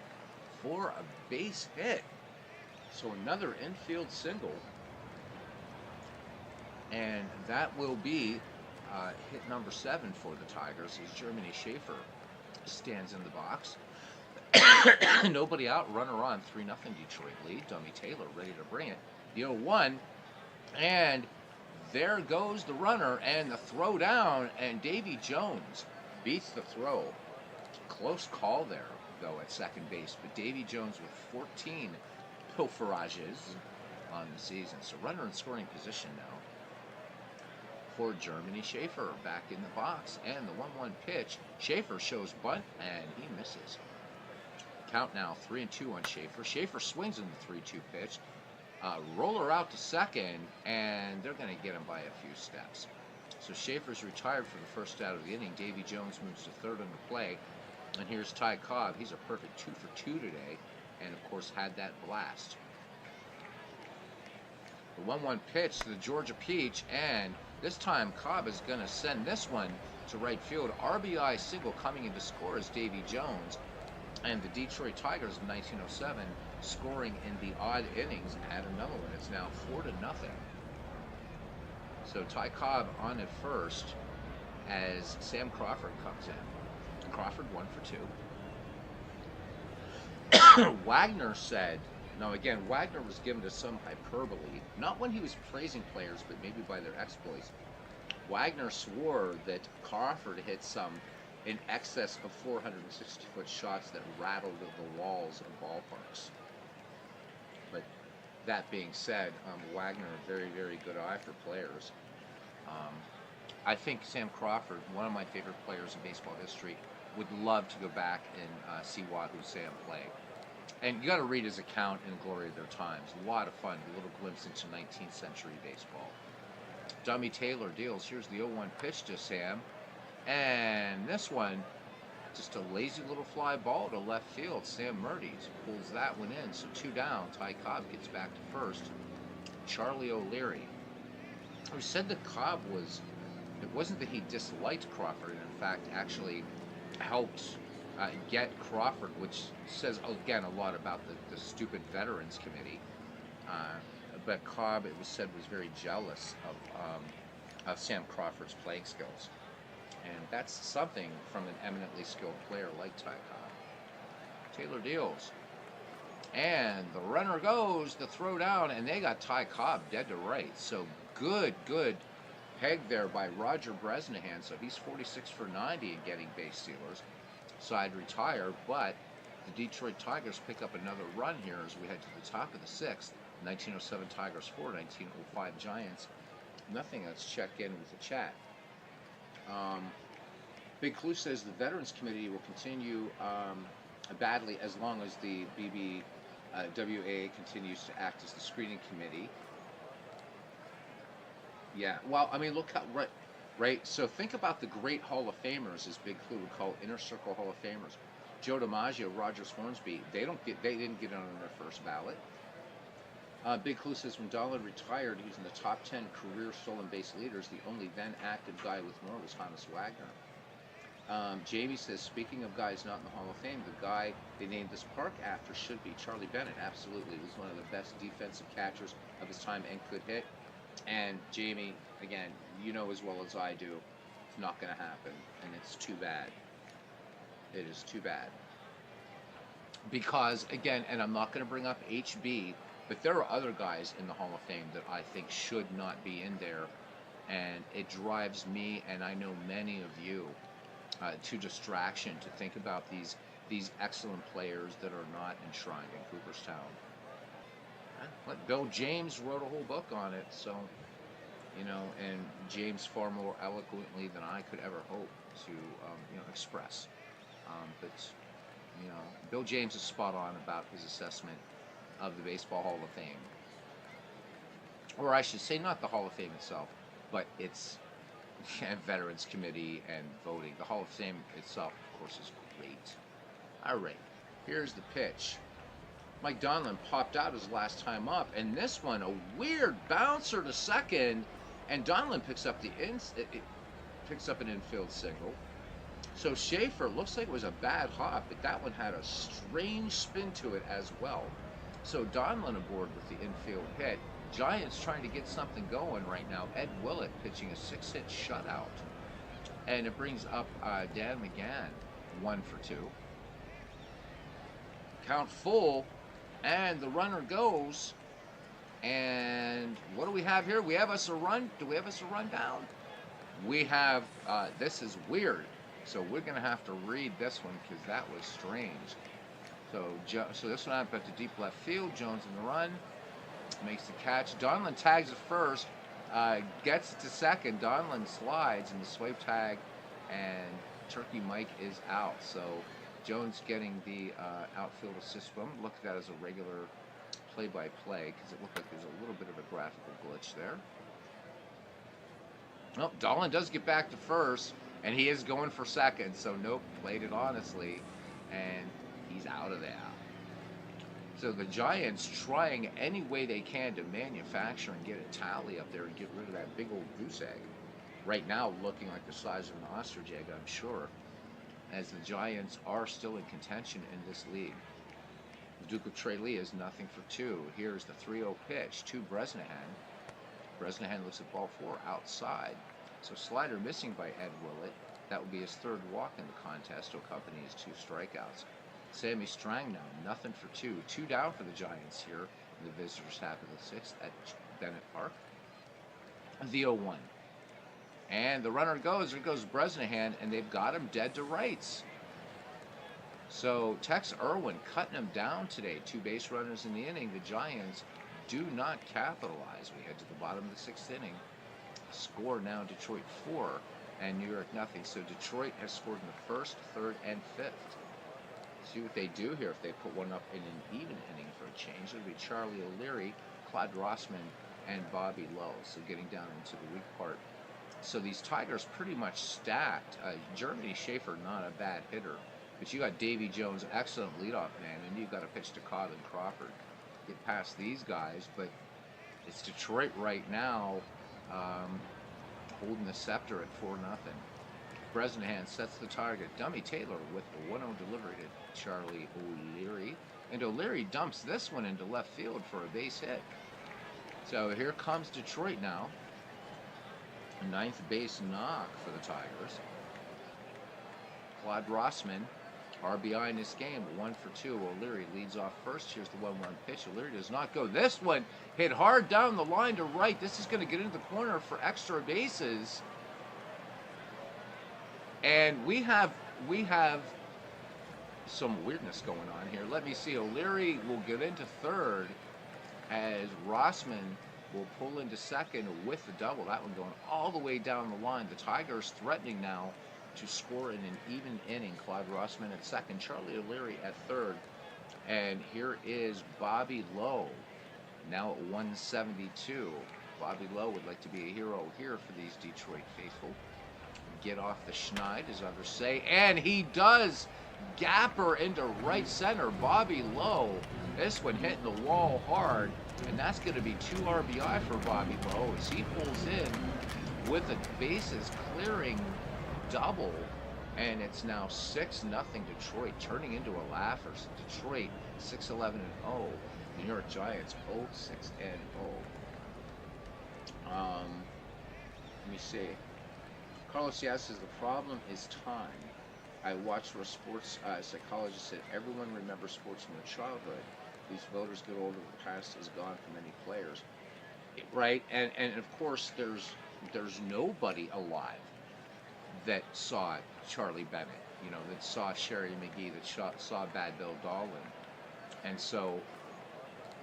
for a base hit. So another infield single. And that will be hit number 7 for the Tigers as Germany Schaefer stands in the box. Nobody out, runner on, 3-0 Detroit lead. Dummy Taylor ready to bring it. The 0-1, and there goes the runner, and the throw down, and Davy Jones beats the throw. Close call there, though, at second base, but Davy Jones with 14 pilferages on the season. So runner in scoring position now for Germany Schaefer back in the box, and the 1-1 pitch. Schaefer shows bunt, and he misses. Count now 3-2 on Schaefer. Schaefer swings in the 3-2 pitch. Roller out to second, and they're going to get him by a few steps. So Schaefer's retired for the first out of the inning. Davy Jones moves to third on the play, and here's Ty Cobb. He's a perfect 2 for 2 today, and of course had that blast. The 1-1 pitch to the Georgia Peach, and this time Cobb is going to send this one to right field. RBI single coming in to score is Davy Jones. And the Detroit Tigers of 1907 scoring in the odd innings add another one. It's now 4-0. So Ty Cobb on at first as Sam Crawford comes in. Crawford 1 for 2. Wagner said, now again, Wagner was given to some hyperbole, not when he was praising players, but maybe by their exploits. Wagner swore that Crawford hit some in excess of 460-foot shots that rattled the walls of ballparks. But that being said, Wagner, a very, very good eye for players. I think Sam Crawford, one of my favorite players in baseball history, would love to go back and see Wahoo Sam play. And you got to read his account in Glory of Their Times. A lot of fun, a little glimpse into 19th century baseball. Dummy Taylor deals. Here's the 0-1 pitch to Sam. And this one, just a lazy little fly ball to left field. Sam Murdy's pulls that one in. So 2 down. Ty Cobb gets back to first. Charlie O'Leary, who said that Cobb was, it wasn't that he disliked Crawford, and in fact actually helped get Crawford, which says, again, a lot about the stupid Veterans Committee. But Cobb, it was said, was very jealous of Sam Crawford's playing skills. And that's something from an eminently skilled player like Ty Cobb. Taylor deals. And the runner goes, the throw down, and they got Ty Cobb dead to right. So good pegged there by Roger Bresnahan, so he's 46 for 90 and getting base stealers. So I'd retire, but the Detroit Tigers pick up another run here as we head to the top of the sixth. 1907 Tigers 4, 1905 Giants. Nothing. Let's check in with the chat. Big Clue says the Veterans Committee will continue badly as long as the BBWA continues to act as the screening committee. Yeah, well, I mean, look how, right? So think about the great Hall of Famers, as Big Clue would call Inner Circle Hall of Famers. Joe DiMaggio, Rogers Hornsby, they didn't get on their first ballot. Big Clue says when Donlin retired, he was in the top 10 career stolen base leaders. The only then active guy with more was Hannes Wagner. Jamie says, speaking of guys not in the Hall of Fame, the guy they named this park after should be Charlie Bennett. Absolutely. He was one of the best defensive catchers of his time and could hit. And Jamie, again, you know as well as I do, it's not going to happen. And it's too bad. It is too bad. Because, again, and I'm not going to bring up HB, but there are other guys in the Hall of Fame that I think should not be in there. And it drives me, and I know many of you, to distraction to think about these excellent players that are not enshrined in Cooperstown. But Bill James wrote a whole book on it, so, you know, and James far more eloquently than I could ever hope to, express. But, you know, Bill James is spot on about his assessment of the Baseball Hall of Fame. Or I should say not the Hall of Fame itself, but its Veterans Committee and voting. The Hall of Fame itself, of course, is great. All right, here's the pitch. Mike Donlin popped out his last time up, and this one, a weird bouncer to second, and Donlin picks up an infield single. So Schaefer looks like it was a bad hop, but that one had a strange spin to it as well. So Donlin aboard with the infield hit. Giants trying to get something going right now. Ed Willett pitching a 6-hit shutout. And it brings up Dan McGann, 1 for 2. Count full, and the runner goes. And what do we have here? We have us a run. Do we have us a rundown? We have, this is weird. So we're going to have to read this one because that was strange. So this one up at the deep left field. Jones in the run. Makes the catch. Donlin tags it first. Gets it to second. Donlin slides in the swipe tag. And Turkey Mike is out. So Jones getting the outfield assist. But I'm going to look at that as a regular play-by-play because it looked like there's a little bit of a graphical glitch there. Well, Donlin does get back to first. And he is going for second, so nope, played it honestly, and he's out of there. So the Giants trying any way they can to manufacture and get a tally up there and get rid of that big old goose egg. Right now looking like the size of an ostrich egg, I'm sure, as the Giants are still in contention in this league. The Duke of Tralee is nothing for 2. Here's the 3-0 pitch to Bresnahan. Bresnahan looks at ball 4 outside. So slider missing by Ed Willett. That will be his 3rd walk in the contest to accompany his 2 strikeouts. Sammy Strang now, nothing for 2. 2 down for the Giants here in the visitors' half of the 6th at Bennett Park. The 0-1. And the runner goes. There goes Bresnahan, and they've got him dead to rights. So Tex Irwin cutting him down today. 2 base runners in the inning. The Giants do not capitalize. We head to the bottom of the 6th inning. Score now Detroit 4 and New York nothing. So Detroit has scored in the 1st, 3rd, and 5th. See what they do here if they put one up in an even inning for a change. It'll be Charlie O'Leary, Claude Rossman, and Bobby Lowe. So getting down into the weak part. So these Tigers pretty much stacked. Germany Schaefer, not a bad hitter. But you got Davy Jones, excellent leadoff man, and you got to pitch to Cobb and Crawford. Get past these guys, but it's Detroit right now. Holding the scepter at 4-0. Bresnahan sets the target. Dummy Taylor with the 1-0 delivery to Charlie O'Leary. And O'Leary dumps this one into left field for a base hit. So here comes Detroit now. A 9th base knock for the Tigers. Claude Rossman RBI in this game, 1 for 2. O'Leary leads off first. Here's the 1-1 pitch. O'Leary does not go. This one hit hard down the line to right. This is going to get into the corner for extra bases. And we have some weirdness going on here. Let me see. O'Leary will get into third as Rossman will pull into second with the double. That one going all the way down the line. The Tigers threatening now to score in an even inning. Clyde Rossman at second, Charlie O'Leary at third. And here is Bobby Lowe, now at 172. Bobby Lowe would like to be a hero here for these Detroit faithful. Get off the schneid, as others say, and he does. Gapper into right center. Bobby Lowe, this one hitting the wall hard, and that's going to be 2 RBI for Bobby Lowe as he pulls in with a bases clearing double, and it's now 6-0 Detroit, turning into a laugher. Detroit 6-11-0. New York Giants 0-6-0. Let me see. Carlos Yaz says the problem is time. I watched where a sports psychologist said everyone remembers sports from their childhood. These voters get older, the past is gone for many players, right? And of course there's nobody alive that saw Charlie Bennett, that saw Sherry McGee, that saw Bad Bill Dolan. And so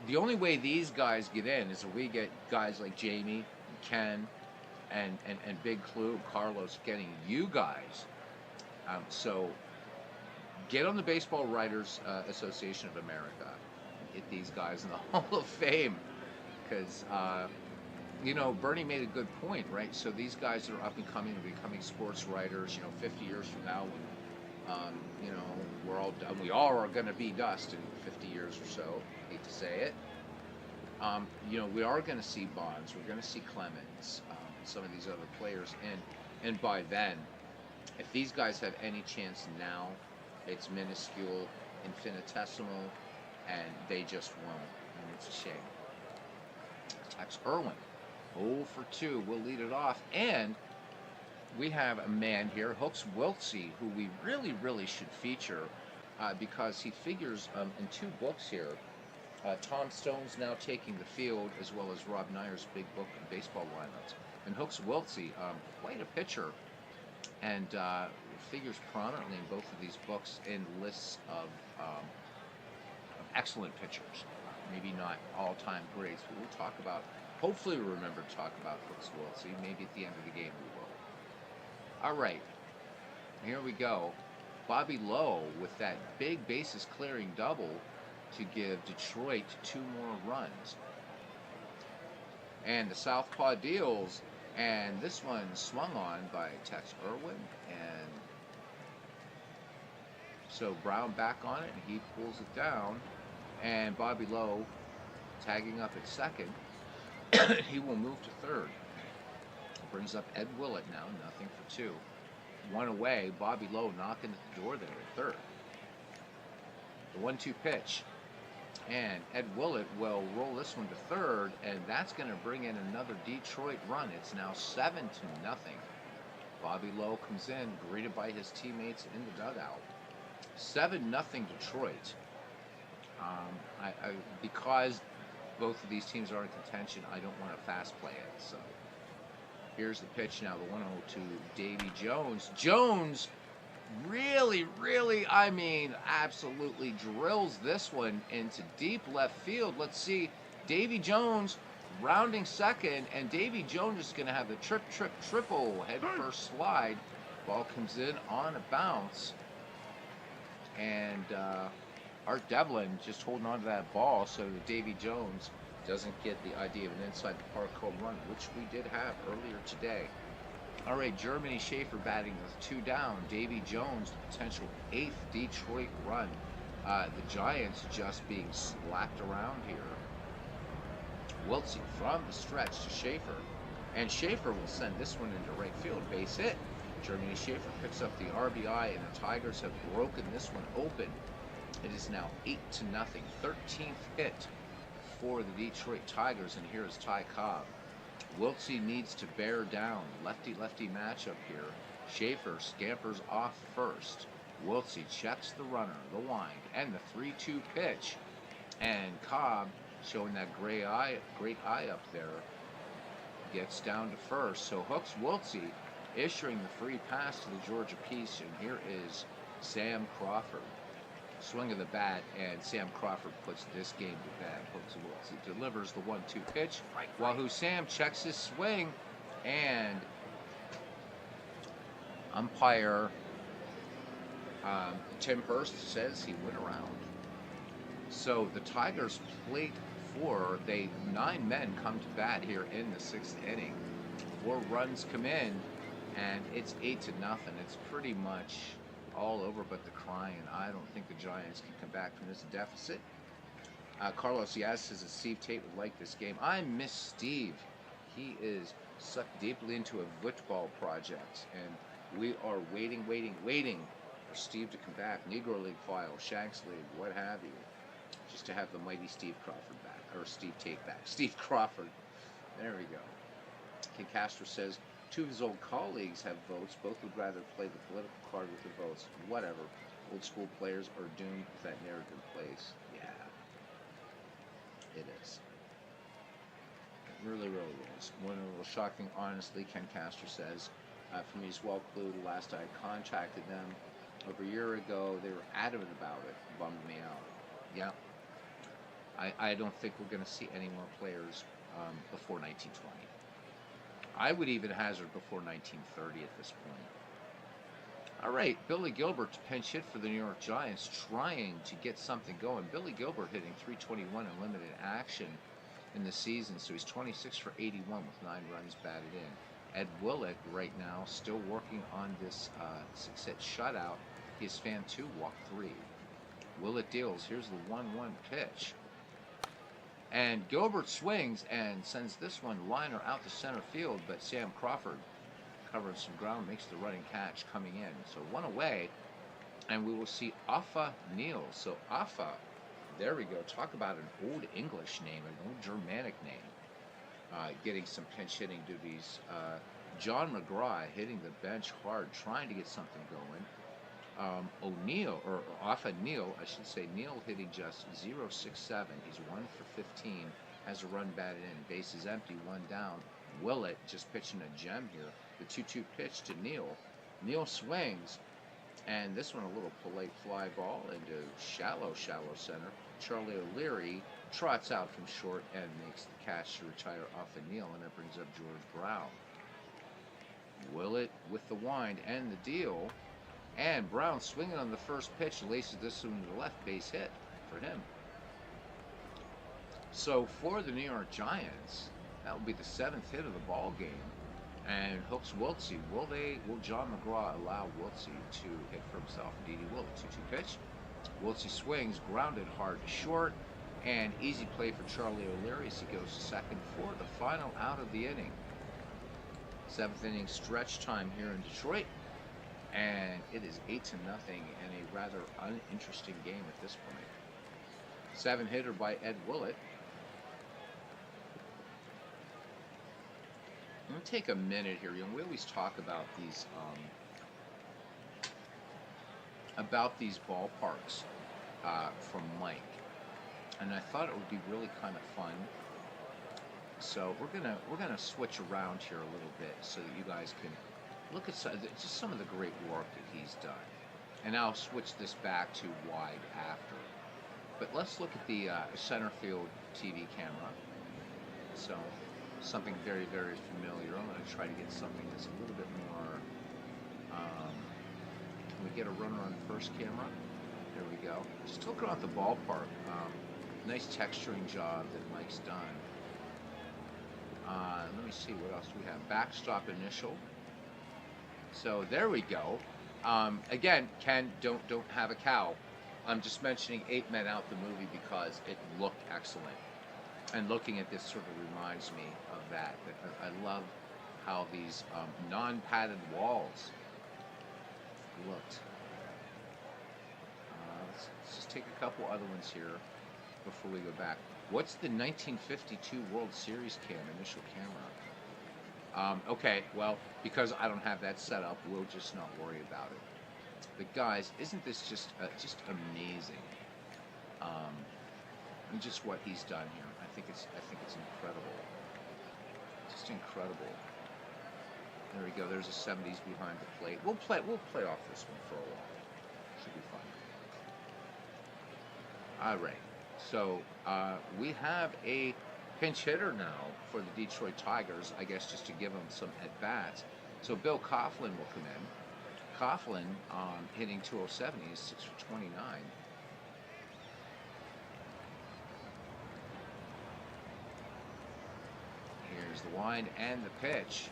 the only way these guys get in is if we get guys like Jamie, Ken, and Big Clue, Carlos getting you guys. So get on the Baseball Writers Association of America, get these guys in the Hall of Fame, because Bernie made a good point, right? So these guys that are up and coming and becoming sports writers, 50 years from now, when we're all done, we all are going to be dust in 50 years or so. Hate to say it. We are going to see Bonds, we're going to see Clemens, some of these other players, and by then, if these guys have any chance now, it's minuscule, infinitesimal, and they just won't, and it's a shame. Tex Irwin, 0 for 2, will lead it off, and we have a man here, Hooks Wiltsey, who we really should feature, because he figures in 2 books here. Tom Stone's now taking the field, as well as Rob Neyer's big book of baseball lineups. And Hooks Wiltsey, quite a pitcher, and figures prominently in both of these books in lists of excellent pitchers. Maybe not all-time greats, but we'll talk about, hopefully we'll remember to talk about Hooks Wiltsey. Maybe at the end of the game we will. All right, here we go. Bobby Lowe with that big bases clearing double to give Detroit 2 more runs. And the Southpaw deals, and this one swung on by Tex Irwin, and so Brown back on it, and he pulls it down, and Bobby Lowe tagging up at second. He will move to third. Brings up Ed Willett now, 0 for 2. 1 away. Bobby Lowe knocking at the door there at third. The 1-2 pitch. And Ed Willett will roll this one to third, and that's going to bring in another Detroit run. It's now 7-0. Bobby Lowe comes in, greeted by his teammates in the dugout. 7-0 Detroit. Because both of these teams are in contention, I don't want to fast play it. So here's the pitch now, the 1-0 to Davy Jones. Jones really, absolutely drills this one into deep left field. Let's see, Davy Jones rounding second, and Davy Jones is going to have the triple head first slide. Ball comes in on a bounce, and Art Devlin just holding on to that ball so that Davy Jones doesn't get the idea of an inside the park home run, which we did have earlier today. All right, Germany Schaefer batting with 2 down. Davy Jones, the potential 8th Detroit run. The Giants just being slapped around here. Wiltsey from the stretch to Schaefer. And Schaefer will send this one into right field. Base hit. Germany Schaefer picks up the RBI, and the Tigers have broken this one open. It is now 8-0. 13th hit for the Detroit Tigers, and here is Ty Cobb. Wiltsey needs to bear down. Lefty-lefty matchup here. Schaefer scampers off first. Wiltsey checks the runner, the wind, and the 3-2 pitch. And Cobb, showing that great eye up there, gets down to first. So hooks Wiltsey, issuing the free pass to the Georgia piece. And here is Sam Crawford. Swing of the bat, and Sam Crawford puts this game to bed. Hooks Wiltsey delivers the 1-2 pitch, while Sam checks his swing, and umpire Tim Hurst says he went around. So the Tigers plate 4. 9 men come to bat here in the 6th inning. 4 runs come in, and it's 8-0. It's pretty much all over but the crying. I don't think the Giants can come back from this deficit. Carlos Yaz says that Steve Tate would like this game. I miss Steve. He is sucked deeply into a football project, and we are waiting for Steve to come back. Negro League file, Shanks League, what have you, just to have the mighty Steve Crawford back, or Steve Tate back. Steve Crawford. There we go. Ken Castro says 2 of his old colleagues have votes. Both would rather play the political card with the votes. Whatever. Old school players are doomed with that narrative in place. Yeah. It is. It really, really is. One a little shocking, honestly, Ken Castro says. For me, it's well clue. The last I contacted them over a year ago, they were adamant about it. Bummed me out. Yeah. I don't think we're going to see any more players before 1920. I would even hazard before 1930 at this point. All right, Billy Gilbert to pinch hit for the New York Giants, trying to get something going. Billy Gilbert hitting .321 in limited action in the season, so he's 26 for 81 with 9 runs batted in. Ed Willett right now still working on this 6-hit shutout. He has fan 2, walk 3. Willett deals. Here's the 1-1 pitch. And Gilbert swings and sends this one liner out to center field, but Sam Crawford covering some ground, makes the running catch coming in. So 1 away, and we will see Afa Neal. So Afa, there we go. Talk about an old English name, an old Germanic name. Getting some pinch hitting duties. John McGraw hitting the bench hard, trying to get something going. O'Neill, or Afa Neal, I should say, Neal hitting just .067. He's 1 for 15, has a run batted in, bases empty, 1 down. Willett just pitching a gem here. The 2-2 pitch to Neal. Neal swings, and this one a little polite fly ball into shallow center. Charlie O'Leary trots out from short and makes the catch to retire Afa Neal, and that brings up George Brown. Willett with the wind and the deal. And Brown swinging on the first pitch, laces this one to the left, base hit for him. So for the New York Giants, that will be the 7th hit of the ball game. And hooks Wiltsey. Will John McGraw allow Wiltsey to hit for himself? Indeed he will. 2-2 pitch. Wiltsey swings, grounded hard to short, and easy play for Charlie O'Leary as he goes to second for the final out of the inning. 7th inning stretch time here in Detroit. And it is 8-0 in a rather uninteresting game at this point. 7-hitter by Ed Willett. I'm going to take a minute here. You know, we always talk about these ballparks from Mike, and I thought it would be really kind of fun. So we're gonna switch around here a little bit so that you guys can look at just some of the great work that he's done. And I'll switch this back to wide after. But let's look at the center field TV camera. So something very, very familiar. I'm going to try to get something that's a little bit more... can we get a runner on first camera? There we go. Just looking at the ballpark. Nice texturing job that Mike's done. Let me see, what else do we have? Backstop initial. So there we go. Again, Ken, don't have a cow. I'm just mentioning 8 Men Out the movie because it looked excellent. And looking at this sort of reminds me of that. I love how these non-padded walls looked. Let's just take a couple other ones here before we go back. What's the 1952 World Series cam, initial camera? Okay, well, because I don't have that set up, we'll just not worry about it. But guys, isn't this just amazing? Um, and just what he's done here. I think it's incredible. Just incredible. There we go. There's a 70s behind the plate. We'll play off this one for a while. Should be fun. All right. So we have a pinch hitter now for the Detroit Tigers. I guess just to give them some at bats. So Bill Coughlin will come in. Coughlin hitting 207. He's 6 for 29. Here's the wind and the pitch.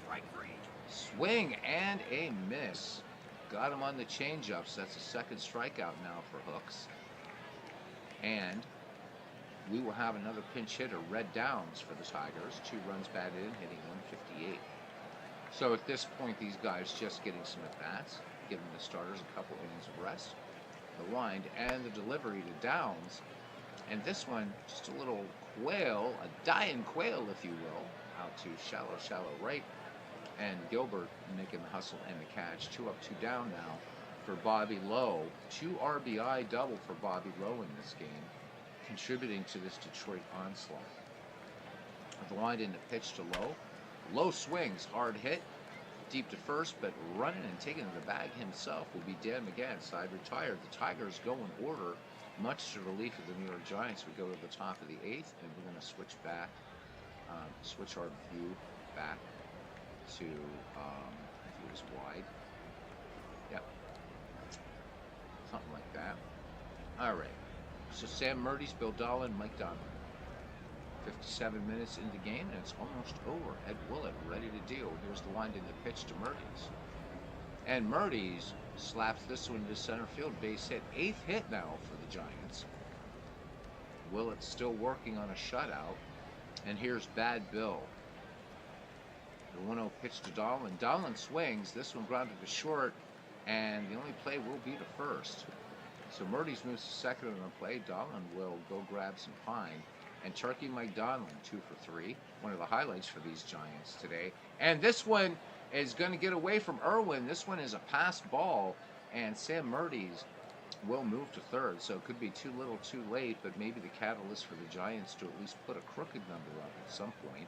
Swing and a miss. Got him on the changeups. That's a second strikeout now for Hooks. And we will have another pinch hitter, Red Downs, for the Tigers. 2 runs batted in, hitting 158. So at this point, these guys just getting some at-bats, giving the starters a couple innings of rest. The wind and the delivery to Downs. And this one, just a little quail, a dying quail, if you will, out to shallow right. And Gilbert making the hustle and the catch. 2 up, 2 down now for Bobby Lowe. 2 RBI double for Bobby Lowe in this game, contributing to this Detroit onslaught. The wind in the pitch to Lowe. Lowe swings, hard hit, deep to first, but running and taking to the bag himself will be Dan McGann, side retired. The Tigers go in order, much to the relief of the New York Giants. We go to the top of the 8th, and we're going to switch back, switch our view back to, I think it was wide. Yep. Something like that. All right. So Sam Murdy's, Bill Dolan, Mike Donlin. 57 minutes in the game, and it's almost over. Ed Willett ready to deal. Here's the wind in the pitch to Murdy's. And Murdy's slaps this one to center field. Base hit. 8th hit now for the Giants. Willett still working on a shutout. And here's Bad Bill. The 1-0 pitch to Dolan. Dolan swings. This one grounded to short, and the only play will be to first. So Murdy's moves to second on the play. Dolan will go grab some pine. And Turkey Mike Donlin, 2 for 3. One of the highlights for these Giants today. And this one is going to get away from Irwin. This one is a pass ball, and Sam Murdy's will move to third. So it could be too little too late, but maybe the catalyst for the Giants to at least put a crooked number up at some point.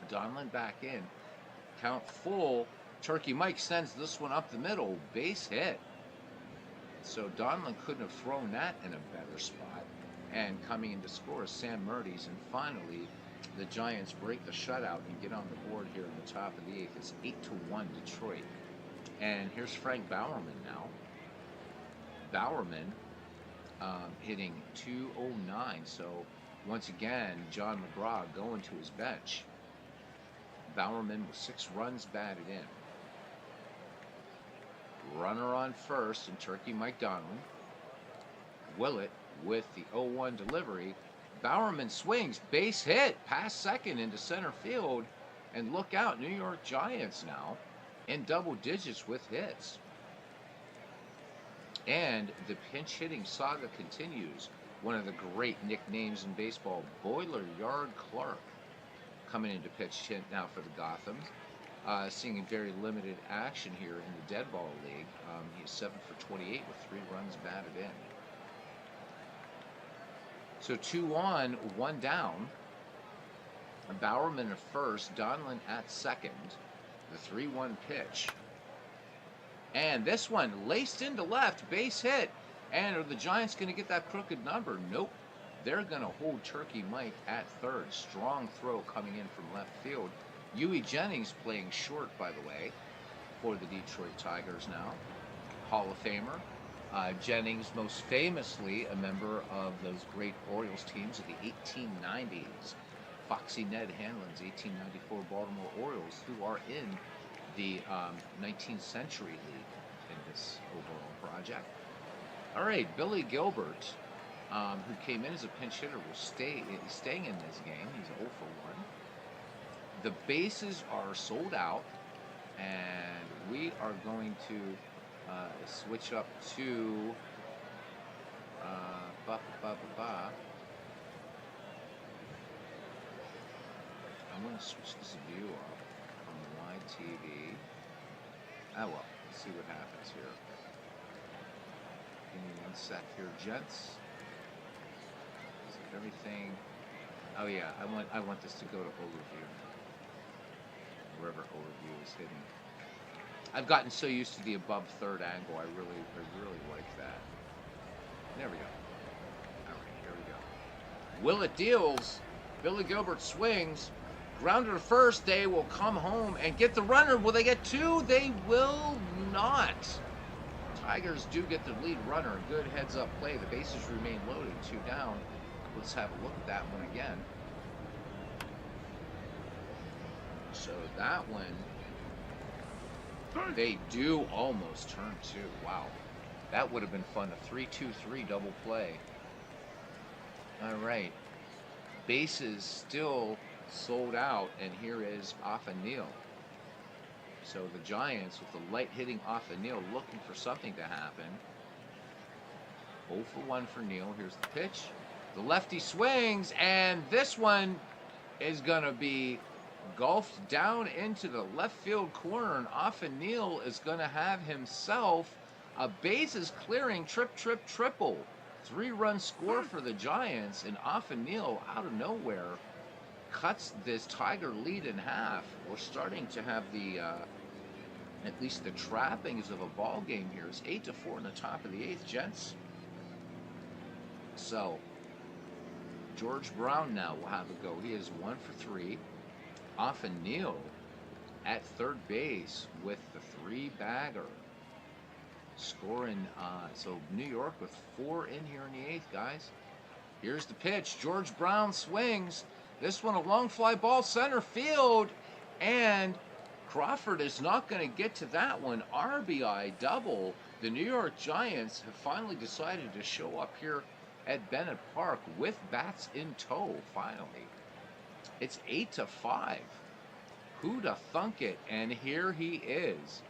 Donlin back in. Count full. Turkey Mike sends this one up the middle. Base hit. So Donlin couldn't have thrown that in a better spot. And coming in to score is Sam Murdy's. And finally, the Giants break the shutout and get on the board here in the top of the 8th. It's 8-1 Detroit. And here's Frank Bowerman now. Bowerman hitting 209. So once again, John McGraw going to his bench. Bowerman with 6 runs batted in. Runner on first, and Turkey Mike Donlin. Willett with the 0-1 delivery. Bowerman swings, base hit, past second into center field. And look out, New York Giants now in double digits with hits. And the pinch hitting saga continues. One of the great nicknames in baseball, Boiler Yard Clark, coming into pitch hit now for the Gothams. Seeing very limited action here in the Deadball League. He's 7 for 28 with 3 runs batted in. So 2 on, 1 down. Bowerman at first, Donlin at second. The 3-1 pitch. And this one laced into left, base hit. And are the Giants going to get that crooked number? Nope. They're going to hold Turkey Mike at third. Strong throw coming in from left field. Huey Jennings playing short, by the way, for the Detroit Tigers now. Hall of Famer. Jennings, most famously a member of those great Orioles teams of the 1890s. Foxy Ned Hanlon's 1894 Baltimore Orioles, who are in the 19th Century League in this overall project. All right, Billy Gilbert, who came in as a pinch hitter, will staying in this game. He's 0 for 1. The bases are sold out, and we are going to switch up to I'm going to switch this view off from the wide TV. Oh well, let's see what happens here. Give me 1 sec here, gents. Is everything? Oh yeah, I want this to go to overview. Wherever overview is hidden. I've gotten so used to the above third angle. I really like that. There we go. All right, here we go. Willett deals. Billy Gilbert swings. Grounder to first. They will come home and get the runner. Will they get 2? They will not. Tigers do get the lead runner. Good heads-up play. The bases remain loaded. 2 down. Let's have a look at that one again. So that one, they do almost turn 2. Wow. That would have been fun. A 3-2-3 double play. All right. Bases still sold out, and here is Neal. So the Giants, with the light hitting Neal, looking for something to happen. 0 for 1 for Neal. Here's the pitch. The lefty swings, and this one is going to be golfed down into the left field corner, and Neal is going to have himself a bases clearing triple. 3-run score for the Giants, and Neal out of nowhere cuts this Tiger lead in half. We're starting to have the at least the trappings of a ball game here. It's 8-4 in the top of the 8th, gents. So George Brown now will have a go. He is 1 for 3. Neal at third base with the 3-bagger. Scoring, so New York with 4 in here in the 8th, guys. Here's the pitch. George Brown swings. This one a long fly ball center field, and Crawford is not going to get to that one. RBI double. The New York Giants have finally decided to show up here at Bennett Park with bats in tow, finally. It's 8-5. Who'da thunk it? And here he is.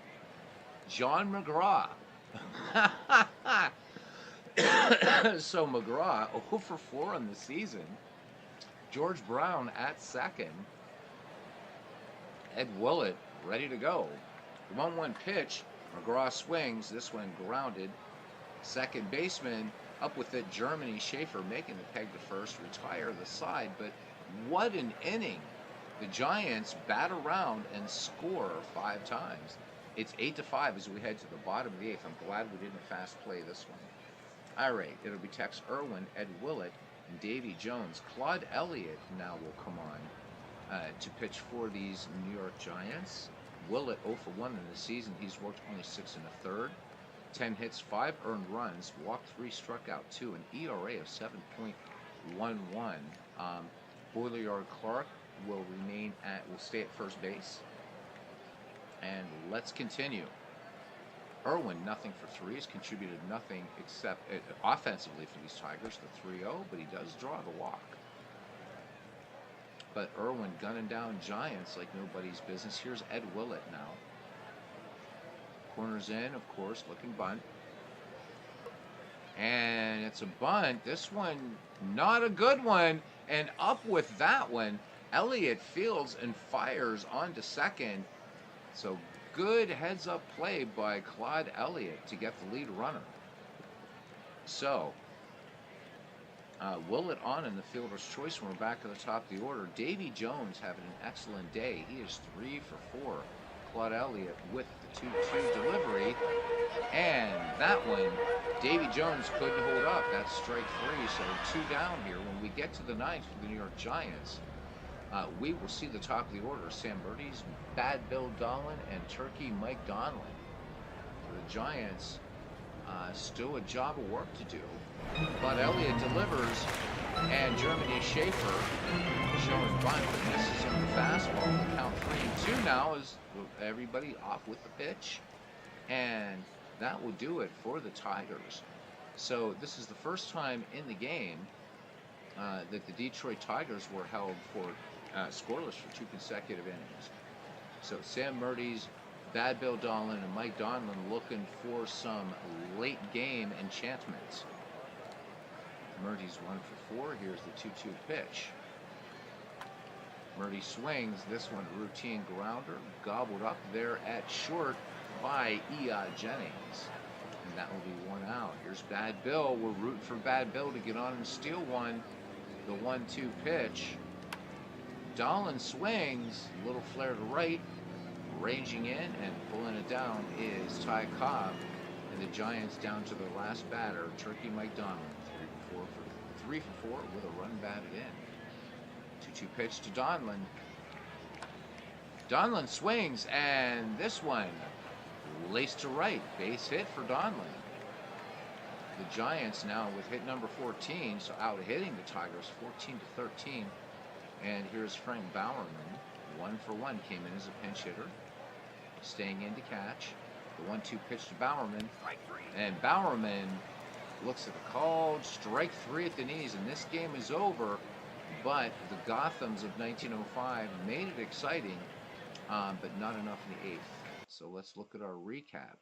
John McGraw. So McGraw 0 for 4 on the season. George Brown at second. Ed Willett ready to go. 1-1 pitch. McGraw swings. This one grounded. Second baseman up with it. Germany. Schaefer making the peg to first. Retire the side. But what an inning. The Giants bat around and score 5 times. It's 8-5 as we head to the bottom of the 8th. I'm glad we didn't fast play this one. All right, it'll be Tex Irwin, Ed Willett, and Davy Jones. Claude Elliott now will come on to pitch for these New York Giants. Willett 0 for 1 in the season. He's worked only 6 1/3. 10 hits, 5 earned runs, walked 3, struck out 2, an ERA of 7.11. Boilyard Clark will stay at first base. And let's continue. Irwin, nothing for 3, has contributed nothing except offensively for these Tigers, the 3-0, but he does draw the walk. But Irwin gunning down Giants like nobody's business. Here's Ed Willett now. Corners in, of course, looking bunt. And it's a bunt. This one, not a good one. And up with that one, Elliott fields and fires onto second. So good heads-up play by Claude Elliott to get the lead runner. So Willett on in the fielder's choice when we're back at the top of the order. Davy Jones having an excellent day. He is 3 for 4. Claude Elliott with the 2-2 delivery. And that one, Davy Jones couldn't hold up. That's strike 3, so 2 down here. When we get to the 9th for the New York Giants, we will see the top of the order. Sam Burdies, Bad Bill Dolan, and Turkey Mike Donlin. For the Giants, still a job of work to do. But Elliott delivers, and Germany Schaefer showing bunt, but misses on the fastball. Count 3-2 now as everybody off with the pitch. And that will do it for the Tigers. So this is the first time in the game that the Detroit Tigers were held for scoreless for 2 consecutive innings. So Sam Murdy's, Bad Bill Dolan, and Mike Donlin looking for some late game enchantment. Murdy's 1 for 4. Here's the 2-2 pitch. Murdy swings. This one routine grounder, gobbled up there at short by Jennings. and that will be one out. Here's Bad Bill. We're rooting for Bad Bill to get on and steal one. The 1-2 pitch. Dolan swings, little flare to right, ranging in and pulling it down is Ty Cobb, and the Giants down to their last batter, Turkey Mike Donlin, 3 for 4 with a run batted in. 2-2 pitch to Donlin. Donlin swings, and this one laced to right, base hit for Donlin. The Giants now with hit number 14, so out hitting the Tigers 14-13. And here's Frank Bowerman, 1-for-1, came in as a pinch hitter, staying in to catch. The 1-2 pitch to Bowerman, and Bowerman looks at the call, strike 3 at the knees, and this game is over. But the Gothams of 1905 made it exciting, but not enough in the 8th. So let's look at our recap.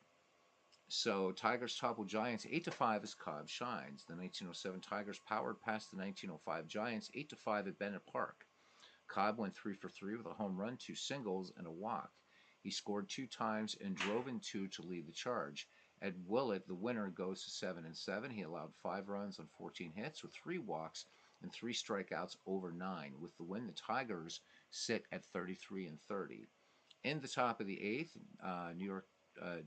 So Tigers topple Giants 8-5 as Cobb shines. The 1907 Tigers powered past the 1905 Giants 8-5 at Bennett Park. Cobb went 3 for 3 with a home run, 2 singles, and a walk. He scored 2 times and drove in 2 to lead the charge. Ed Willett, the winner, goes to 7-7. He allowed 5 runs on 14 hits with 3 walks and 3 strikeouts over 9. With the win, the Tigers sit at 33-30. In the top of the 8th, New York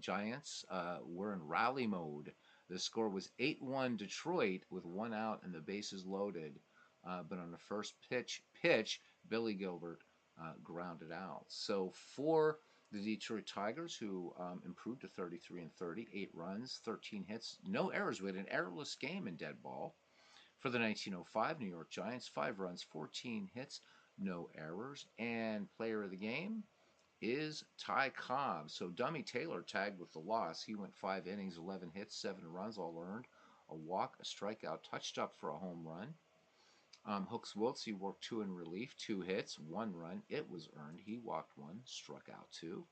Giants were in rally mode. The score was 8-1 Detroit with 1 out and the bases loaded. But on the first pitch, Billy Gilbert grounded out. So for the Detroit Tigers, who improved to 33-30, 8 runs, 13 hits, no errors. We had an errorless game in Deadball. For the 1905 New York Giants, 5 runs, 14 hits, no errors. And player of the game is Ty Cobb. So Dummy Taylor tagged with the loss. He went 5 innings, 11 hits, 7 runs, all earned, a walk, a strikeout, touched up for a home run. Hooks Wiltse worked 2 in relief, 2 hits, 1 run. It was earned. He walked 1, struck out 2.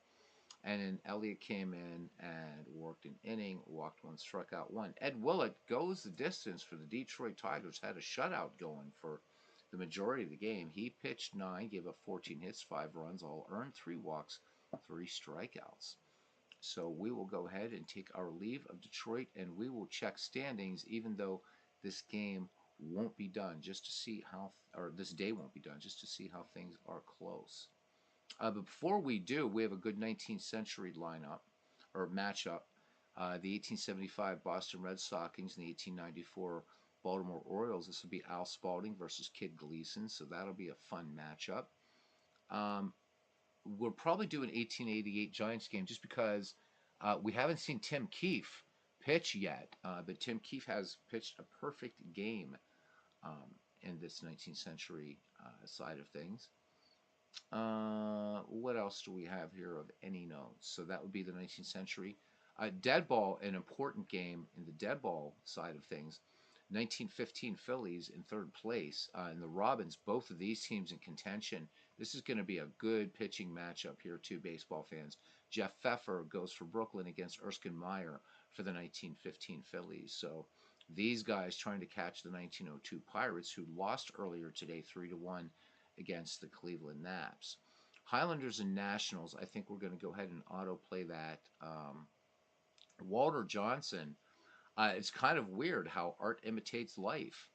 And then Elliott came in and worked an inning, walked 1, struck out 1. Ed Willett goes the distance for the Detroit Tigers, had a shutout going for the majority of the game. He pitched 9, gave up 14 hits, 5 runs, all earned, 3 walks, 3 strikeouts. So we will go ahead and take our leave of Detroit, and we will check standings, even though this game won't be done, just to see how, or this day won't be done, just to see how things are close. But before we do, we have a good 19th century lineup, or matchup. The 1875 Boston Red Sox and the 1894 Baltimore Orioles. This will be Al Spalding versus Kid Gleason, so that'll be a fun matchup. We'll probably do an 1888 Giants game just because we haven't seen Tim Keefe pitch yet, but Tim Keefe has pitched a perfect game in this 19th century side of things. What else do we have here of any notes? So that would be the 19th century. Deadball, an important game in the Deadball side of things. 1915 Phillies in 3rd place, and the Robins, both of these teams in contention. This is going to be a good pitching matchup here, too, baseball fans. Jeff Pfeffer goes for Brooklyn against Erskine Meyer for the 1915 Phillies. So these guys trying to catch the 1902 Pirates, who lost earlier today 3-1 against the Cleveland Naps. Highlanders and Nationals, I think we're going to go ahead and autoplay that. Walter Johnson, it's kind of weird how art imitates life.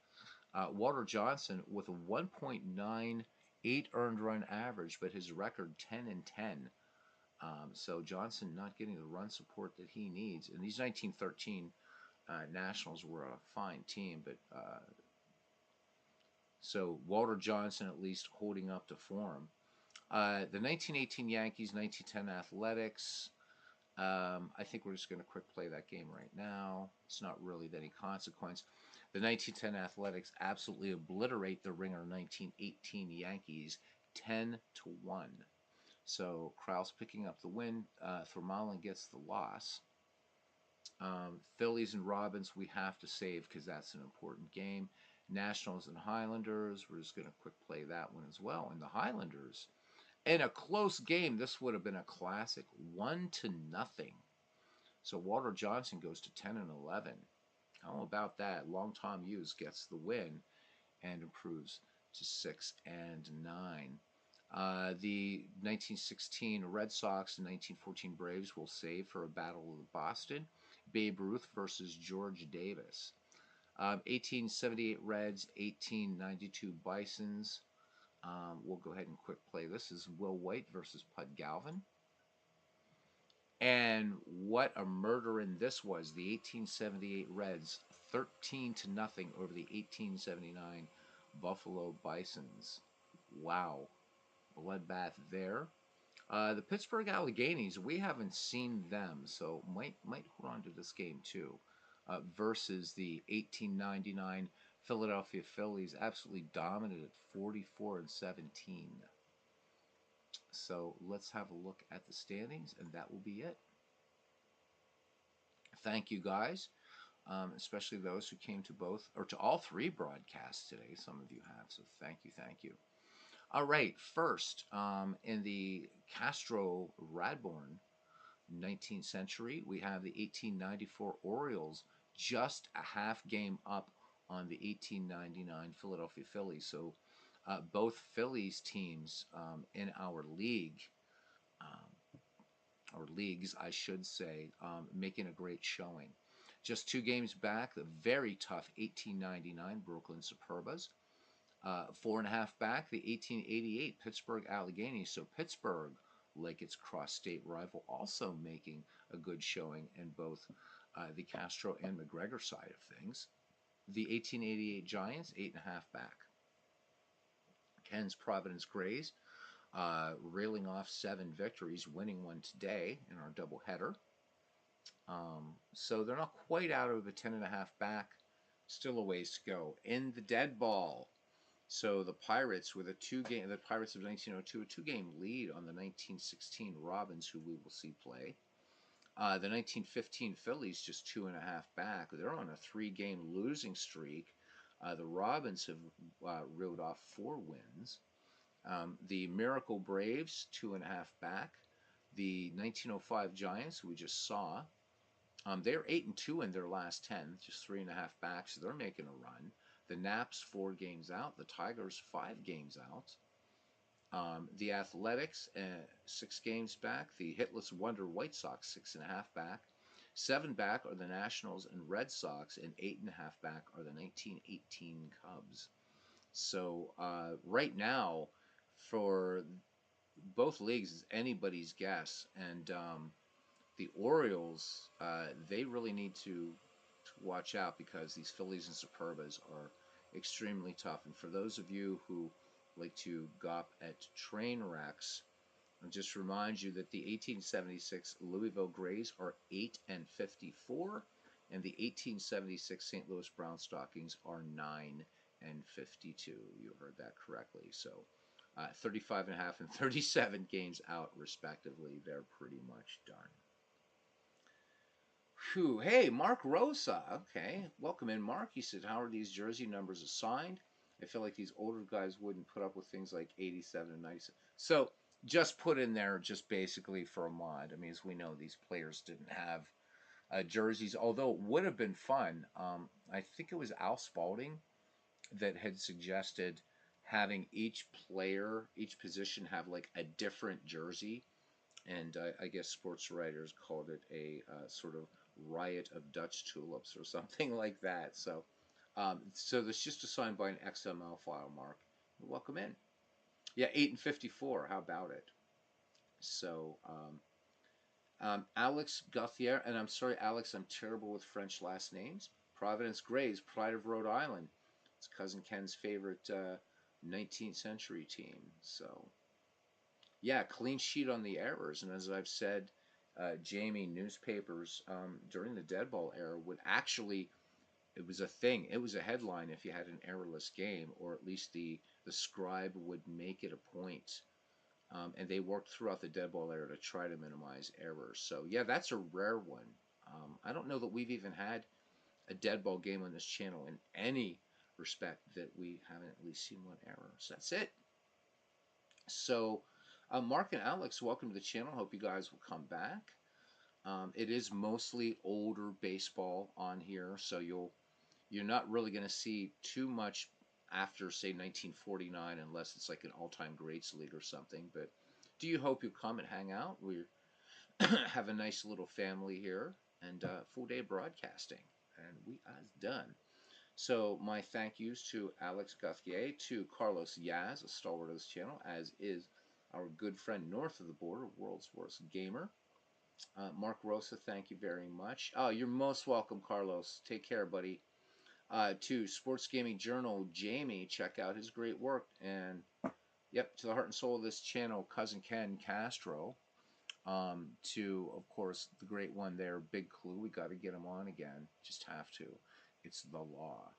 Walter Johnson with a 1.98 earned run average, but his record 10-10. So Johnson not getting the run support that he needs. And these 1913 Nationals were a fine team, but so Walter Johnson at least holding up to form. The 1918 Yankees, 1910 Athletics. I think we're just going to quick play that game right now. It's not really of any consequence. The 1910 Athletics absolutely obliterate the ringer 1918 Yankees 10-1. So Krause picking up the win. Thurmalen gets the loss. Phillies and Robins we have to save because that's an important game. Nationals and Highlanders, we're just going to quick play that one as well. And the Highlanders, in a close game, this would have been a classic, 1-0. So Walter Johnson goes to 10-11. How about that? Long Tom Hughes gets the win and improves to 6-9. The 1916 Red Sox and 1914 Braves will save for a battle of Boston. Babe Ruth versus George Davis. 1878 Reds, 1892 Bisons. We'll go ahead and quick play. This is Will White versus Pud Galvin. And what a murder in this was. The 1878 Reds, 13 to nothing over the 1879 Buffalo Bisons. Wow. Bloodbath there. The Pittsburgh Alleghenies, we haven't seen them, so might hold on to this game too. Versus the 1899 Philadelphia Phillies, absolutely dominant at 44-17. So let's have a look at the standings, and that will be it. Thank you guys, especially those who came to both or to all three broadcasts today. Some of you have, so thank you, thank you. All right, first in the Castro Radbourne 19th century, we have the 1894 Orioles just a half game up on the 1899 Philadelphia Phillies. So both Phillies teams in our league, or leagues, I should say, making a great showing. Just 2 games back, the very tough 1899 Brooklyn Superbas. 4.5 back, the 1888 Pittsburgh Alleghenies. So Pittsburgh, like its cross-state rival, also making a good showing in both the Castro and McGregor side of things. The 1888 Giants, 8.5 back. Ken's Providence Grays, reeling off 7 victories, winning one today in our doubleheader. So they're not quite out of the 10.5 back. Still a ways to go. In the dead ball, so the Pirates with the Pirates of 1902, a 2-game lead on the 1916 Robins, who we will see play. The 1915 Phillies just 2.5 back. They're on a 3-game losing streak. The Robins have reeled off 4 wins. The Miracle Braves 2.5 back. The 1905 Giants, we just saw, they're 8-2 in their last 10, just 3.5 back, so they're making a run. The Naps 4 games out. The Tigers 5 games out. The Athletics 6 games back. The hitless Wonder White Sox 6.5 back. 7 back are the Nationals and Red Sox, and 8.5 back are the 1918 Cubs. So right now, for both leagues, is anybody's guess, and the Orioles, they really need to watch out because these Phillies and Superbas are extremely tough. And for those of you who like to gawp at train wrecks, I'll just remind you that the 1876 Louisville Grays are 8-54, and the 1876 St. Louis Brown Stockings are 9-52. You heard that correctly. So 35.5 and 37 games out, respectively. They're pretty much done. Whew. Hey, Mark Rosa. Okay, welcome in, Mark. He said, how are these jersey numbers assigned? I feel like these older guys wouldn't put up with things like 87 and 97. So just put in there just basically for a mod. I mean, as we know, these players didn't have jerseys, although it would have been fun. I think it was Al Spalding that had suggested having each player, each position have like a different jersey. And I guess sports writers called it a sort of riot of Dutch tulips or something like that. So that's just assigned by an XML file, Mark. Welcome in. Yeah, 8-54. How about it? So Alex Gauthier, and I'm sorry, Alex, I'm terrible with French last names. Providence Grays, Pride of Rhode Island. It's cousin Ken's favorite 19th century team. So yeah, clean sheet on the errors. And as I've said, Jamie, newspapers during the Deadball era would actually, it was a thing. It was a headline if you had an errorless game, or at least the scribe would make it a point. And they worked throughout the Deadball era to try to minimize errors. So yeah, that's a rare one. I don't know that we've even had a Deadball game on this channel in any respect that we haven't at least seen one error. So that's it. So Mark and Alex, welcome to the channel. Hope you guys will come back. It is mostly older baseball on here, so you're not really going to see too much after, say, 1949, unless it's like an all-time greats league or something. But do you hope you come and hang out? We have a nice little family here, and full day broadcasting. And we are done. So my thank yous to Alex Gauthier, to Carlos Yaz, a stalwart of this channel, as is our good friend north of the border, world's worst gamer. Mark Rosa, thank you very much. Oh, you're most welcome, Carlos. Take care, buddy. To Sports Gaming Journal, Jamie, check out his great work. And, yep, to the heart and soul of this channel, Cousin Ken Castro. To, of course, the great one there, Big Clue. We got to get him on again. Just have to. It's the law.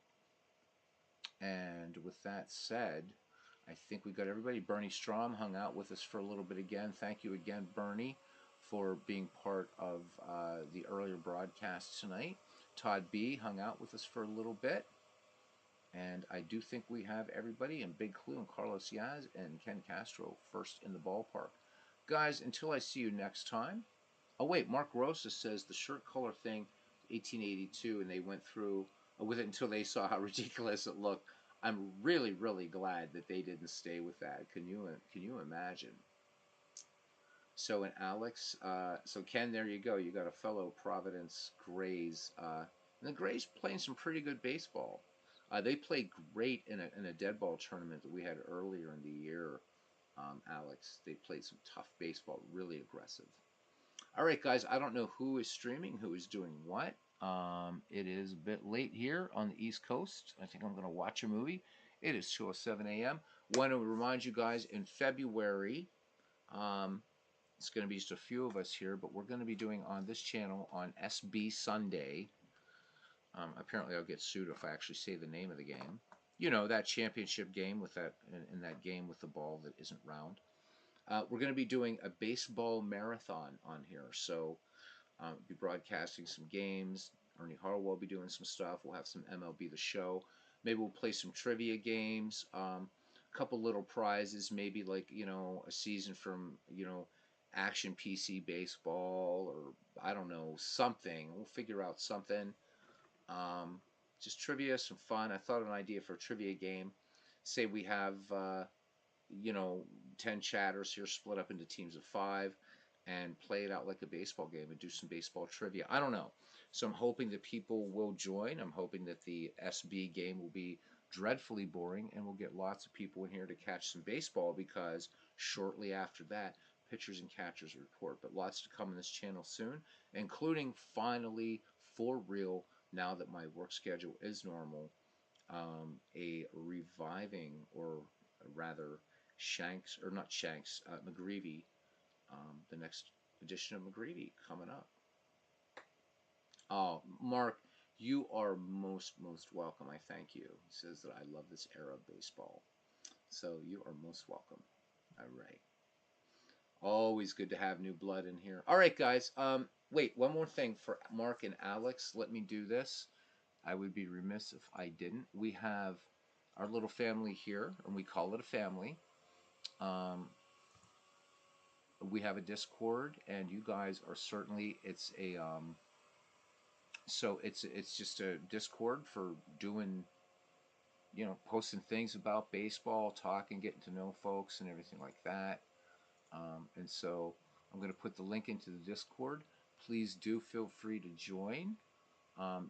And with that said, I think we got everybody. Bernie Strom hung out with us for a little bit again. Thank you again, Bernie, for being part of the earlier broadcast tonight. Todd B hung out with us for a little bit. And I do think we have everybody, and Big Clue and Carlos Yaz and Ken Castro first in the ballpark. Guys, until I see you next time. Oh, wait, Mark Rosa says the shirt color thing, 1882, and they went through with it until they saw how ridiculous it looked. I'm really, really glad that they didn't stay with that. Can you imagine? So, and Alex, so Ken, there you go. You got a fellow Providence Grays. And the Grays playing some pretty good baseball. They played great in a Deadball tournament that we had earlier in the year, Alex. They played some tough baseball, really aggressive. All right, guys, I don't know who is streaming, who is doing what. It is a bit late here on the East Coast. I think I'm going to watch a movie. It is 2:07 a.m. Want to remind you guys, in February, it's going to be just a few of us here, but we're going to be doing on this channel on SB Sunday. Apparently, I'll get sued if I actually say the name of the game. You know, that championship game with that in that game with the ball that isn't round. We're going to be doing a baseball marathon on here, so we'll be broadcasting some games. Ernie Harwell will be doing some stuff. We'll have some MLB The Show. Maybe we'll play some trivia games. A couple little prizes, maybe like, you know, a season from, you know, Action PC Baseball, or I don't know, something. We'll figure out something. Just trivia, some fun. I thought of an idea for a trivia game. Say we have, you know, 10 chatters here split up into teams of 5 and play it out like a baseball game and do some baseball trivia. I don't know. So I'm hoping that people will join. I'm hoping that the SB game will be dreadfully boring and we'll get lots of people in here to catch some baseball, because shortly after that, pitchers and catchers report. But lots to come on this channel soon, including finally, for real, now that my work schedule is normal, a reviving, or rather Shanks, or not Shanks, McGreevy, the next edition of McGreevy coming up. Oh, Mark, you are most welcome. I thank you. He says that I love this era of baseball. So you are most welcome. All right. Always good to have new blood in here. All right, guys. Wait, one more thing for Mark and Alex. Let me do this. I would be remiss if I didn't. We have our little family here, and we call it a family. We have a Discord, and you guys are certainly, it's a so it's just a Discord for doing, you know, posting things about baseball, talking, getting to know folks, and everything like that. And so I'm going to put the link into the Discord. Please do feel free to join.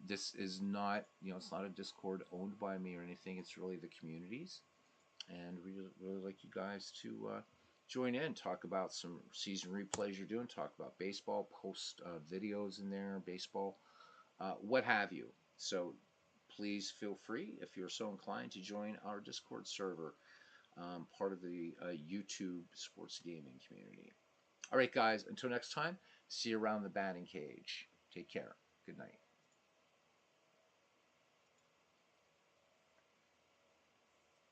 This is not, you know, it's not a Discord owned by me or anything. It's really the community's, and we really like you guys to join in, talk about some season replays you're doing, talk about baseball, post videos in there, baseball, what have you. So please feel free, if you're so inclined, to join our Discord server, part of the YouTube sports gaming community. All right, guys, until next time, see you around the batting cage. Take care. Good night.